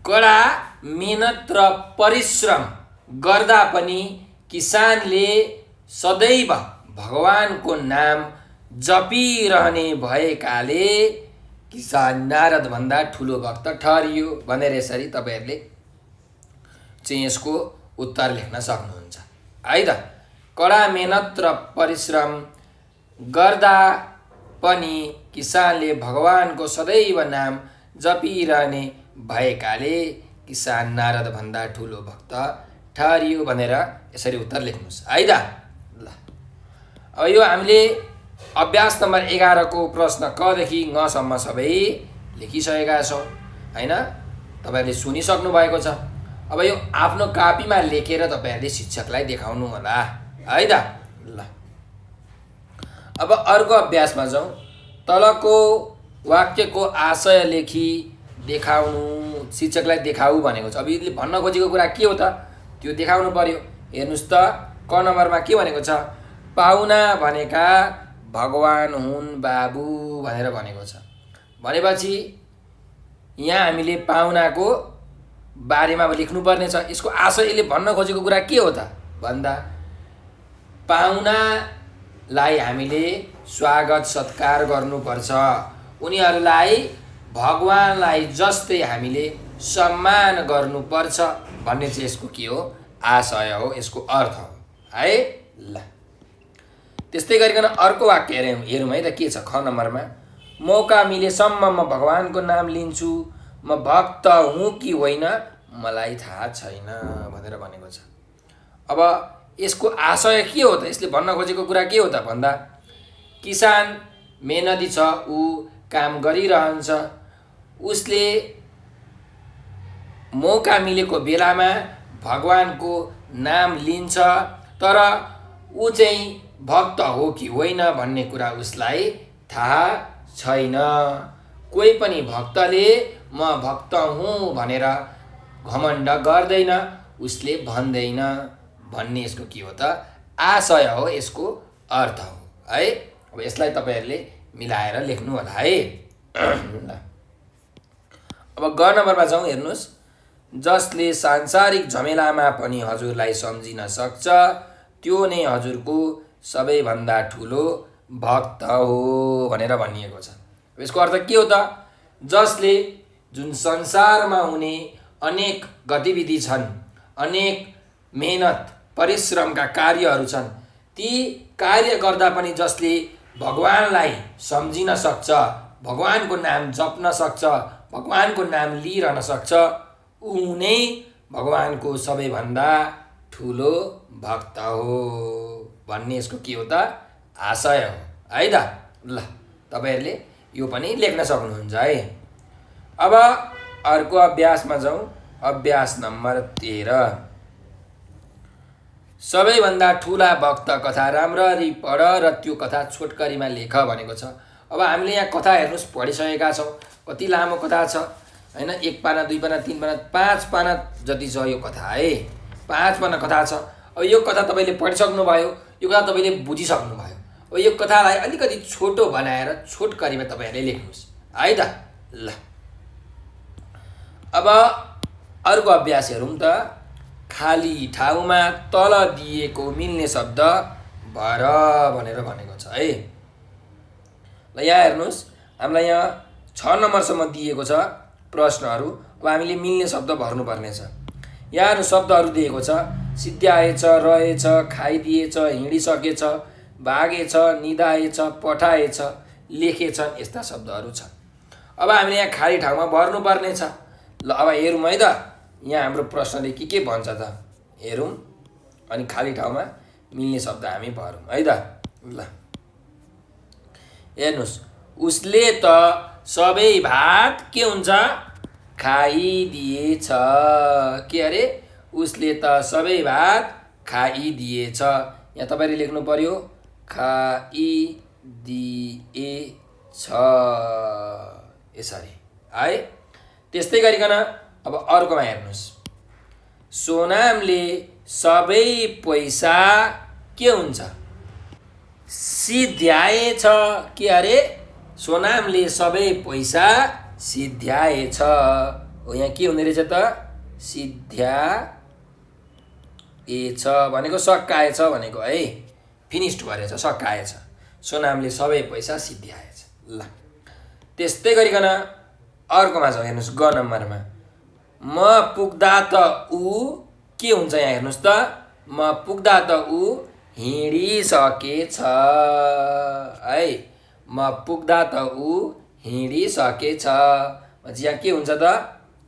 कडा मेहनत र परिश्रम गर्दा पनि किसानले सदैव भगवानको नाम जपिरहने भएकाले किसान नारदभन्दा ठुलो भक्त ठहरियो भनेर यसरी तपाईँहरूले चाहिँ यसको उत्तर लेख्न सक्नुहुन्छ है त। कडा मेहनत र परिश्रम गर्दा पनि किसानले भगवानको सदैव नाम जपिरहने भएकाले किसान नारदभन्दा ठुलो भक्त ठहरियो भनेर यसरी उत्तर लेख्नुहोस् है त। ल अब यो हामीले अभ्यास नम्बर 11 को प्रश्न क देखि ङ सम्म सबै लेखिसकेका छौँ हैन? तपाईँहरूले सुनिसक्नु भएको छ। अब यो आफ्नो कापीमा लेखेर तपाईँहरूले शिक्षकलाई देखाउनु होला है त। ल अब अर्को अभ्यासमा जाउँ। तलको वाक्यको आशय लेखी देखाउनु, शिक्षकलाई देखाऊ भनेको छ। अब यसले भन्न खोजेको कुरा के हो त? त्यो देखाउनु पर्यो। हेर्नुहोस् त, क नम्बरमा के भनेको छ? पाहुना भनेका भगवान हुन् बाबु भनेर भनेको छ। भनेपछि यहाँ हामीले पाहुनाको बारेमा लेख्नुपर्ने छ। यसको आशयले भन्न खोजेको कुरा के हो त भन्दा पाहुनालाई हामीले स्वागत सत्कार गर्नुपर्छ, उनीहरूलाई भगवानलाई जस्तै हामीले सम्मान गर्नुपर्छ भन्ने चाहिँ यसको के हो? आशय हो, यसको अर्थ हो है। ल त्यस्तै गरिकन अर्को वाक्य हेरौँ है त। के छ ख नम्बरमा? मौका मिलेसम्म म भगवानको नाम लिन्छु, म भक्त हुँ कि होइन मलाई थाहा छैन भनेर भनेको छ। अब यसको आशय के हो त? यसले भन्न खोजेको कुरा के हो त भन्दा किसान मेहनती छ, ऊ काम गरिरहन्छ, उसले मौका मिलेको बेलामा भगवानको नाम लिन्छ, तर ऊ चाहिँ भक्त हो कि होइन भन्ने कुरा उसलाई थाहा छैन। कोही पनि भक्तले म भक्त हुँ भनेर घमण्ड गर्दैन, उसले भन्दैन भन्ने यसको के हो त? आशय हो, यसको अर्थ हो है। अब यसलाई तपाईँहरूले मिलाएर लेख्नु होला है। अब ग नम्बरमा जाउँ। हेर्नुहोस्, जसले सांसारिक झमेलामा पनि हजुरलाई सम्झिन सक्छ त्यो नै हजुरको सबैभन्दा ठुलो भक्त हो भनेर भनिएको छ। यसको अर्थ के हो त? जसले जुन संसारमा हुने अनेक गतिविधि छन्, अनेक मेहनत परिश्रमका कार्यहरू छन्, ती कार्य गर्दा पनि जसले भगवानलाई सम्झिन सक्छ, भगवानको नाम जप्न सक्छ, भगवानको नाम लिइरहन सक्छ, ऊ नै भगवानको सबैभन्दा ठुलो भक्त हो भन्ने यसको के हो त? आशय हो है त। ल तपाईहरुले यो पनि लेख्न सक्नुहुन्छ है। अब अर्को अभ्यासमा जाउँ। अभ्यास नम्बर 13। सबैभन्दा ठुला भक्त कथा राम्ररी पढ र त्यो कथा छोटकरीमा लेख भनेको छ। अब हामीले यहाँ कथा हेर्नुस् पढिसकेका छौँ। कति लामो कथा छ हैन? 1 पाना 2 पाना 3 पाना 5 पाना जति छ यो कथा है। 5 पाना कथा छ। अब यो कथा तपाईले पढिसक्नु भयो, यो कथा तपाईले बुझिसक्नु भयो। अब यो कथालाई अलिकति छोटो बनाएर छोटकरीमा तपाईहरुले लेख्नुस् है त। ल अब अर्को अभ्यास हेरौँ त। खाली ठाउँमा तल दिएको मिल्ने शब्द भर भनेर भनेको छ है। ल यहाँ हेर्नुस्, हामीलाई यहाँ 6 नम्बरसम्म दिएको छ प्रश्नहरू। अब हामीले मिल्ने शब्द भर्नुपर्ने छ। यहाँ शब्दहरू दिएको छ। सिद्ध्याएछ, रहेछ, खाइदिएछ, हिँडिसकेछ, भागेछ, निदाएछ, पठाएछ, लेखेछन्, यस्ता शब्दहरू छन्। अब हामीले यहाँ खाली ठाउँमा भर्नुपर्ने छ। ल अब हेरौँ है त, यहाँ हाम्रो प्रश्नले के भन्छ त हेरौँ, अनि खाली ठाउँमा मिल्ने शब्द हामी भरौँ है त। ल हेर्नुस्, उसले त सबै भात के हुन्छ? खाइदिएछ। के अरे? उसले त सबै भात खाइदिएछ। यहाँ तपाईले लेख्नु पर्यो खाइदिएछ यसरी है। त्यस्तै गरिकन अब अर्कोमा हेर्नुस्, सोनामले सबै पैसा के हुन्छ? सिध्याएछ। के अरे? सोनामले सबै पैसा सिध्याएछ। हो यहाँ के हुने रहेछ त? सिध्याएछ भनेको सकाएछ भनेको है। फिनिस्ड गरेछ, सकाएछ। सोनामले सबै पैसा सिध्याएछ। ल त्यस्तै गरिकन अर्कोमा छ हेर्नुस्, ग नम्बरमा। म पुग्दा त ऊ के हुन्छ? यहाँ हेर्नुस् त, म पुग्दा त ऊ हिँडिसकेछ है। म पुग्दा त ऊ हिँडिसकेछ। यहाँ के हुन्छ त?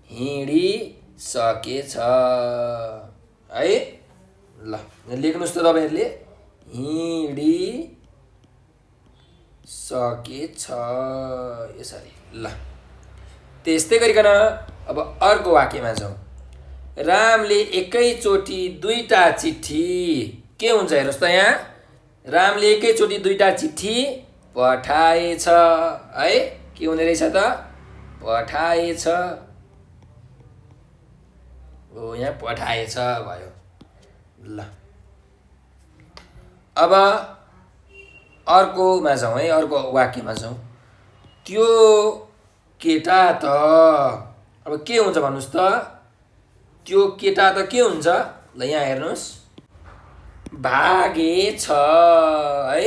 हिँडिसकेछ है। ल लेख्नुस् त तपाईहरुले हिँडिसकेछ यसरी। ल त्यस्तै गरिकन अब अर्को वाक्यमा जाउँ। रामले एकैचोटि 2टा चिठी के हुन्छ? हेर्नुस् त यहाँ, रामले एकैचोटि 2टा चिठी पठाएछ है। के हुने रहेछ त? पठाएछ। हो यहाँ पठाएछ भयो। ल अब अर्कोमा जाउँ है, अर्को वाक्यमा जाउँ। त्यो केटा त अब के हुन्छ भन्नुस् त? त्यो केटा त के हुन्छ? ल यहाँ हेर्नुस्, भागेछ है।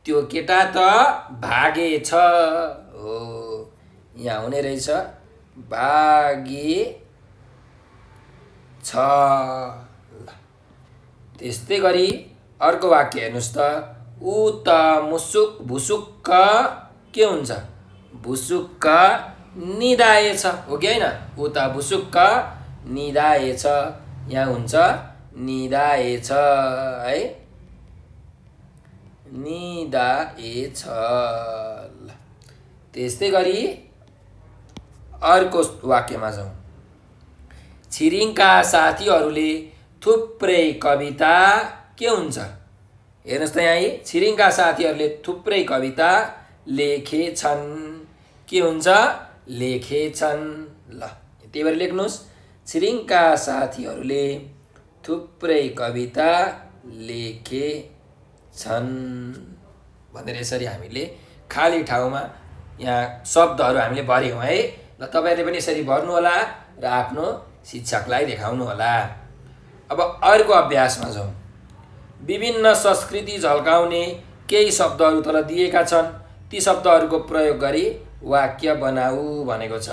त्यो केटा त भागेछ। हो यहाँ हुने रहेछ भागेछ। त्यस्तै गरी अर्को वाक्य हेर्नुस् त। ऊ त मुसुक भुसुक्क के हुन्छ? भुसुक्क निदाएछ। हो कि होइन? ऊ त भुसुक्क निदाएछ। यहाँ हुन्छ निदाएछ है। निदाएछ। त्यस्तै गरी अर्को वाक्यमा जाउँ। छिरिङका साथीहरूले थुप्रै कविता के हुन्छ? हेर्नुस् त यहाँ छिरिङका साथीहरूले थुप्रै कविता लेखेछन्। के हुन्छ? लेखेछन्। ल त्यही भएर लेख्नुस्, छिरिङका साथीहरूले थुप्रै कविता लेखेछन् भनेर यसरी हामीले खाली ठाउँमा यहाँ शब्दहरू हामीले भर्यौँ है। ल तपाईहरुले पनि यसरी भर्नु होला र आफ्नो शिक्षकलाई देखाउनुहोला। अब अर्को अभ्यासमा जाउँ। विभिन्न संस्कृति झल्काउने केही शब्दहरू तल दिएका छन्, ती शब्दहरूको प्रयोग गरी वाक्य बनाऊ भनेको छ।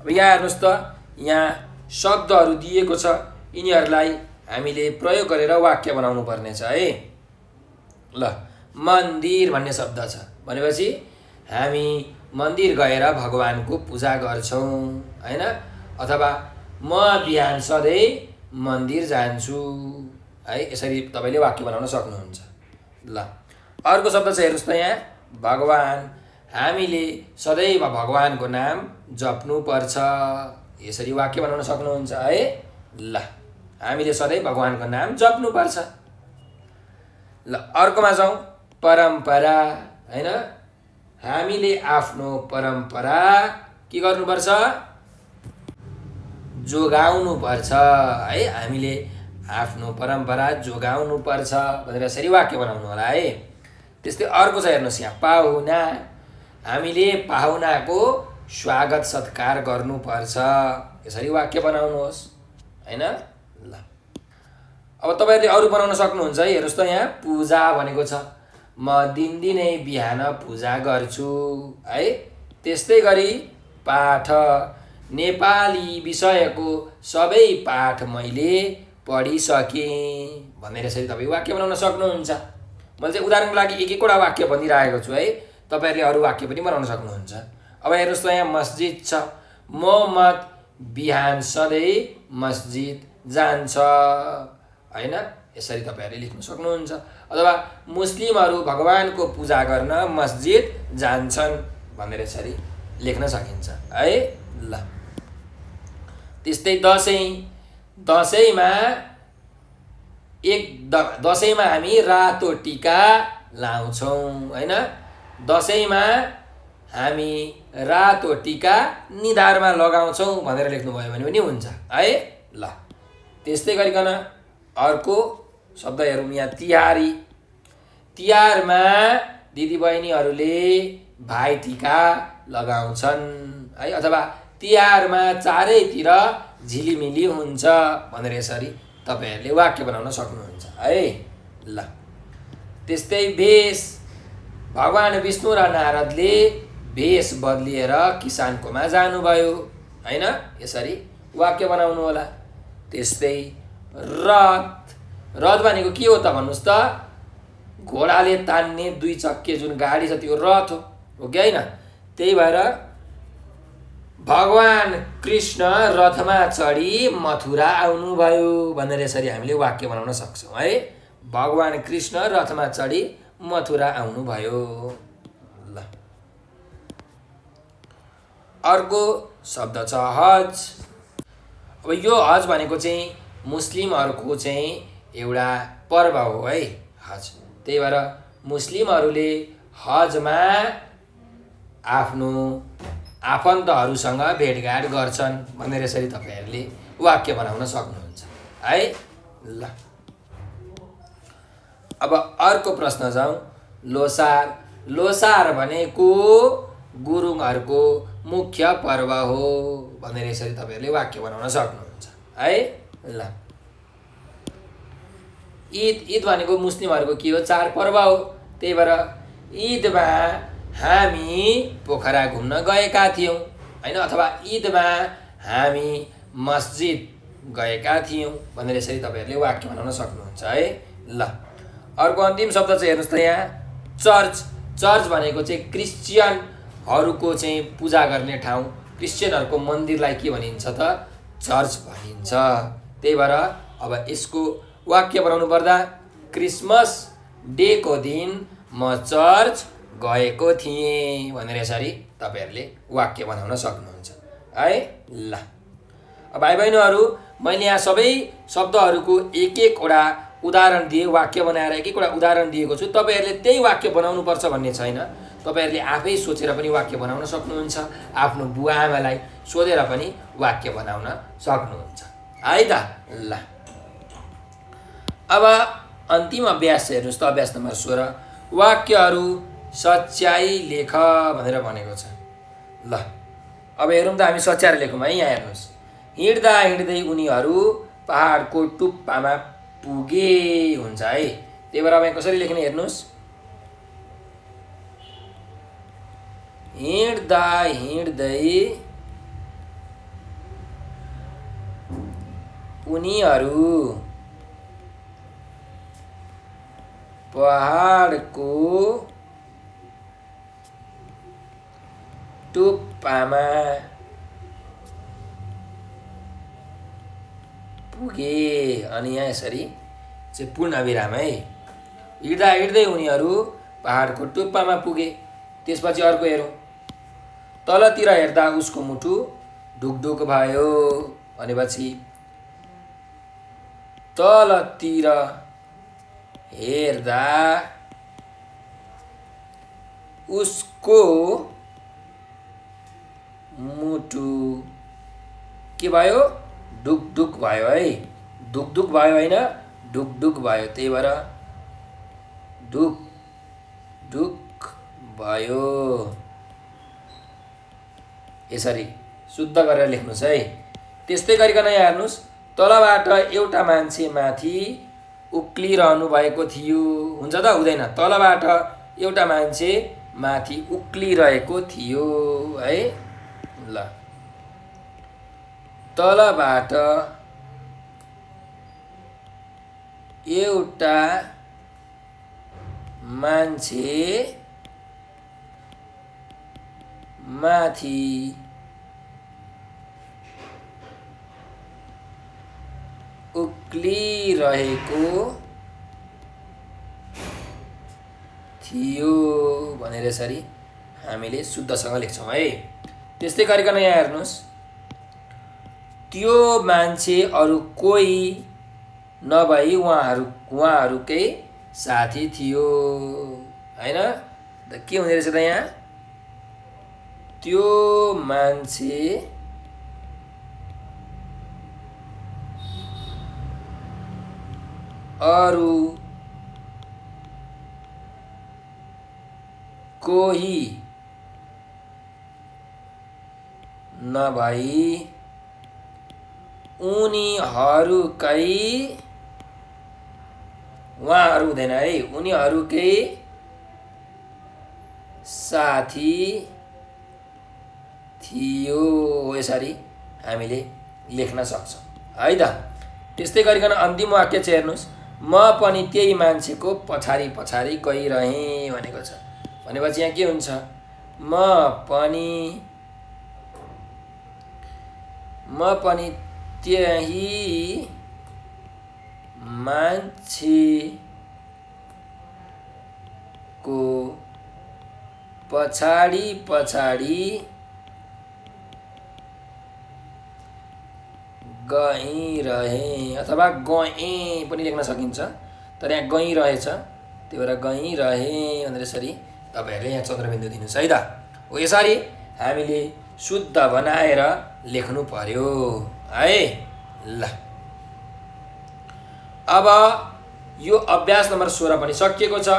अब यहाँ हेर्नुहोस् त, यहाँ शब्दहरू दिएको छ, यिनीहरूलाई हामीले प्रयोग गरेर वाक्य बनाउनु पर्ने छ है। ल, मन्दिर भन्ने शब्द छ भनेपछि हामी मन्दिर गएर भगवानको पूजा गर्छौँ हैन, अथवा म बिहान सधैँ मन्दिर जान्छु है, यसरी तपाईँले वाक्य बनाउन सक्नुहुन्छ। ल, अर्को शब्द छ हेर्नुहोस् त यहाँ, भगवान। हामीले सदैव भगवानको नाम जप्नुपर्छ, यसरी वाक्य बनाउन सक्नुहुन्छ है। ल, हामीले सधैँ भगवानको नाम जप्नुपर्छ। ल, अर्कोमा जाउँ, परम्परा हैन, हामीले आफ्नो परम्परा के गर्नुपर्छ, जोगाउनुपर्छ है, हामीले आफ्नो परम्परा जोगाउनुपर्छ भनेर यसरी वाक्य बनाउनु होला है। त्यस्तै अर्को छ हेर्नुहोस् यहाँ, पाहुना। हामीले पाहुनाको स्वागत सत्कार गर्नुपर्छ, यसरी वाक्य बनाउनुहोस् हैन। ल, अब तपाईँहरूले अरू बनाउन सक्नुहुन्छ है। हेर्नुहोस् त यहाँ, पूजा भनेको छ, म दिनदिनै बिहान पूजा गर्छु है। त्यस्तै गरी पाठ, नेपाली विषयको सबै पाठ मैले पढिसकेँ भनेर यसरी तपाईँ वाक्य बनाउन सक्नुहुन्छ। मैले चाहिँ उदाहरणको लागि एक एकवटा वाक्य भनिरहेको छु है, तपाईँहरूले अरू वाक्य पनि बनाउन सक्नुहुन्छ। अब हेर्नुहोस् त यहाँ, मस्जिद छ, मोहम्मद बिहान सधैँ मस्जिद जान्छ हैन, यसरी तपाईँहरूले लेख्न सक्नुहुन्छ। अथवा मुस्लिमहरू भगवानको पूजा गर्न मस्जिद जान्छन् भनेर यसरी लेख्न सकिन्छ है। ल, त्यस्तै दसैँमा दसैँमा हामी रातो टिका लाउँछौँ हैन, दसैँमा हामी रातो टिका निधारमा लगाउँछौँ भनेर लेख्नुभयो भने पनि हुन्छ है। ल, त्यस्तै गरिकन अर्को शब्द हेरौँ यहाँ, तिहारी। तिहारमा दिदीबहिनीहरूले भाइटिका लगाउँछन् है, अथवा तिहारमा चारैतिर झिलिमिली हुन्छ भनेर यसरी तपाईँहरूले वाक्य बनाउन सक्नुहुन्छ है। ल, त्यस्तै भेष, भगवान विष्णु र नारदले भेष बदलिएर किसानकोमा जानुभयो हैन, यसरी वाक्य बनाउनु होला। त्यस्तै रथ भनेको के हो त भन्नुहोस् त, घोडाले तान्ने दुई चक्के जुन गाडी छ त्यो रथ हो कि होइन। त्यही भएर भगवान कृष्ण रथमा चढी मथुरा आउनुभयो भनेर यसरी हामीले वाक्य बनाउन सक्छौँ है। भगवान कृष्ण रथमा चढी मथुरा आउनुभयो। ल, अर्को शब्द छ हज। अब यो हज भनेको चाहिँ मुस्लिमहरूको चाहिँ एउटा पर्व हो है हज। त्यही भएर मुस्लिमहरूले हजमा आफ्नो आफन्तहरूसँग भेटघाट गर्छन् भनेर यसरी तपाईँहरूले वाक्य बनाउन सक्नुहुन्छ है। ल, अब अर्को प्रश्न जाउँ, लोसार भनेको गुरुङहरूको मुख्य पर्व हो भनेर यसरी तपाईँहरूले वाक्य बनाउन सक्नुहुन्छ है। ल, ईद भनेको मुस्लिमहरूको के हो, चाडपर्व हो। त्यही भएर ईदमा हामी पोखरा घुम्न गएका थियौँ हैन, अथवा ईदमा हामी मस्जिद गएका थियौँ भनेर यसरी तपाईँहरूले वाक्य बनाउन सक्नुहुन्छ है। ल, अर्को अन्तिम शब्द चाहिँ हेर्नुहोस् त यहाँ, चर्च भनेको चाहिँ क्रिस्चियनहरूको चाहिँ पूजा गर्ने ठाउँ, क्रिस्चियनहरूको मन्दिरलाई के भनिन्छ त, चर्च भनिन्छ। त्यही भएर अब यसको वाक्य बनाउनु पर्दा, क्रिसमस डेको दिन म चर्च गएको थिएँ भनेर यसरी तपाईँहरूले वाक्य बनाउन सक्नुहुन्छ है। ल, अब भाइ बहिनीहरू, मैले यहाँ सबै शब्दहरूको एक एकवटा उदाहरण दिए, वाक्य बनाएर एक एकवटा उदाहरण दिएको छु। तपाईँहरूले त्यही वाक्य बनाउनुपर्छ भन्ने छैन, तपाईँहरूले आफै सोचेर पनि वाक्य बनाउन सक्नुहुन्छ, आफ्नो बुवा आमालाई सोधेर पनि वाक्य बनाउन सक्नुहुन्छ है त। ल, अब अन्तिम अभ्यास हेर्नुहोस् त, अभ्यास नम्बर 16, वाक्यहरू सच्याइ लेख भनेर भनेको छ। ल, अब हेरौँ त हामी सच्याएर लेखौँ है। यहाँ हेर्नुहोस्, हिँड्दा हिँड्दै उनीहरू पहाडको टुप्पामा पुगे हुन्छ है। त्यही भएर अब यहाँ कसरी लेख्ने हेर्नुहोस्, हिँड्दा हिँड्दै उनीहरू पहाडको टुप्पामा पुगे। अनि यहाँ यसरी चाहिँ पूर्ण विराम है। हिँड्दा हिँड्दै उनीहरू पहाडको टुप्पामा पुगे। त्यसपछि अर्को हेरौँ, तलतिर हेर्दा उसको मुटु ढुकढुक भयो भनेपछि तलतिर हेर्दा उसको मुटु के भयो, ढुकढुक भयो है। ढुकढुक भयो होइन, ढुकढुक भयो। त्यही भएर ढुकढुक भयो। यसरी शुद्ध गरेर लेख्नुहोस् है। त्यस्तै गरिकन यहाँ हेर्नुहोस्, तलबाट एउटा मान्छे माथि उक्लिरहनु भएको थियो। हुन्छ त, हुँदैन। तलबाट एउटा मान्छे माथि उक्लिरहेको थियो है। ल, तलबाट एउटा मान्छे माथि उक्लिरहेको थियो भनेर यसरी हामीले शुद्धसँग लेख्छौँ है। त्यस्तै गरिकन यहाँ हेर्नुहोस्, त्यो मान्छे अरू कोही नभई उहाँहरूकै साथी थियो होइन। के हुने रहेछ त यहाँ, त्यो मान्छे अरू कोही नभई उनीहरूकै, उहाँहरू हुँदैन है, उनीहरूकै साथी थियो। यसरी हामीले लेख्न सक्छौँ है त। त्यस्तै गरिकन अन्तिम वाक्य चाहिँ हेर्नुहोस्, म पनि त्यही मान्छेको पछाडि पछाडि गइरहेँ भनेको छ। भनेपछि यहाँ के हुन्छ, म पनि त्यही मान्छेको पछाडि पछाडि गइरहेँ अथवा गएँ पनि लेख्न सकिन्छ, तर यहाँ गइरहेछ। त्यही भएर गइरहेँ भनेर यसरी तपाईँहरूले यहाँ चन्द्रबिन्दु दिनुहोस् है त। हो, यसरी हामीले शुद्ध बनाएर लेख्नु पर्यो है। ल, अब यो अभ्यास नम्बर 16 पनि सकिएको छ।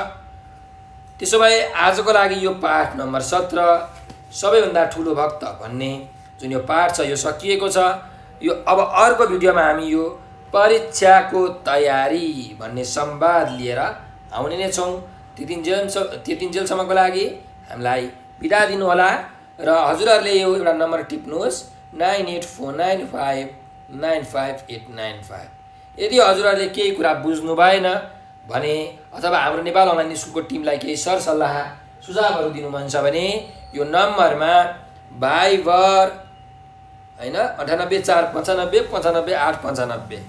त्यसो भए आजको लागि यो पाठ नम्बर 17 सबैभन्दा ठुलो भक्त भन्ने जुन यो पाठ छ यो सकिएको छ। यो अब अर्को भिडियोमा हामी यो परीक्षाको तयारी भन्ने संवाद लिएर आउने नै छौँ। त्यतिन्जेलसम्मको लागि हामीलाई बिदा दिनुहोला र हजुरहरूले यो एउटा नम्बर टिप्नुहोस् 9849595895। यदि हजुरहरूले केही कुरा बुझ्नु भएन भने अथवा हाम्रो नेपाल अनलाइन स्कुलको टिमलाई केही सरसल्लाह सुझावहरू दिनु मन छ भने यो नम्बरमा भाइबर हैन 9845955895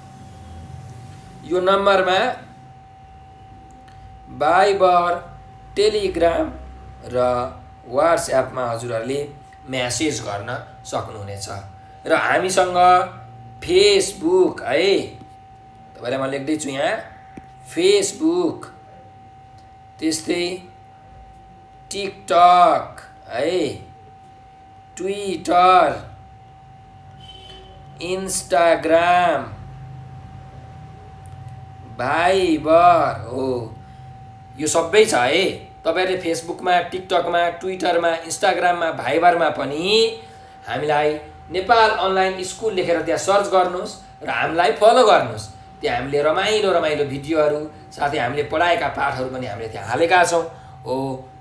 यो नम्बरमा भाइबर, टेलिग्राम र व्हाट्सएपमा हजुरहरूले मेसेज गर्न सक्नुहुनेछ। र हामीसँग फेसबुक है, तपाईलाई म लेख्दैछु यहाँ फेसबुक, त्यस्तै टिकटक है, ट्विटर, इन्स्टाग्राम, भाइबर हो, यो सबै छ है। तपाईहरुले फेसबुकमा, टिकटकमा, ट्विटरमा, इन्स्टाग्राममा, भाइबरमा पनि हामीलाई नेपाल अनलाइन स्कुल लेखेर त्यहाँ सर्च गर्नुहोस् र हामीलाई फलो गर्नुहोस्। त्यहाँ हामीले रमाइलो भिडियोहरू साथै हामीले पढाएका पाठहरू पनि हामीले त्यहाँ हालेका छौँ। हो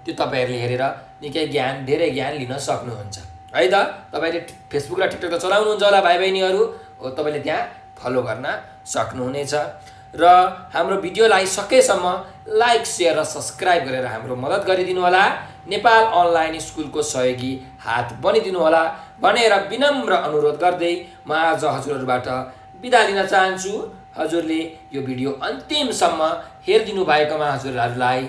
त्यो तपाईँहरूले हेरेर निकै धेरै ज्ञान लिन सक्नुहुन्छ है त। तपाईँले फेसबुक र टिकटक त चलाउनुहुन्छ होला भाइ बहिनीहरू, हो तपाईँले त्यहाँ फलो गर्न सक्नुहुनेछ। र हाम्रो भिडियोलाई सकेसम्म लाइक सेयर र सब्सक्राइब गरेर हाम्रो मद्दत गरिदिनु होला। नेपाल अनलाइन स्कुलको सहयोगी हात बनिदिनु होला भनेर विनम्र अनुरोध गर्दै म आज हजुरहरूबाट बिदा लिन चाहन्छु। हजुरले यो भिडियो अन्तिमसम्म हेरिदिनु भएकोमा हजुरहरूलाई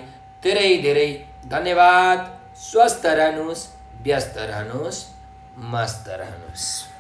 धेरै धन्यवाद। स्वस्थ रहनुहोस्, व्यस्त रहनुहोस्, मस्त रहनुहोस्।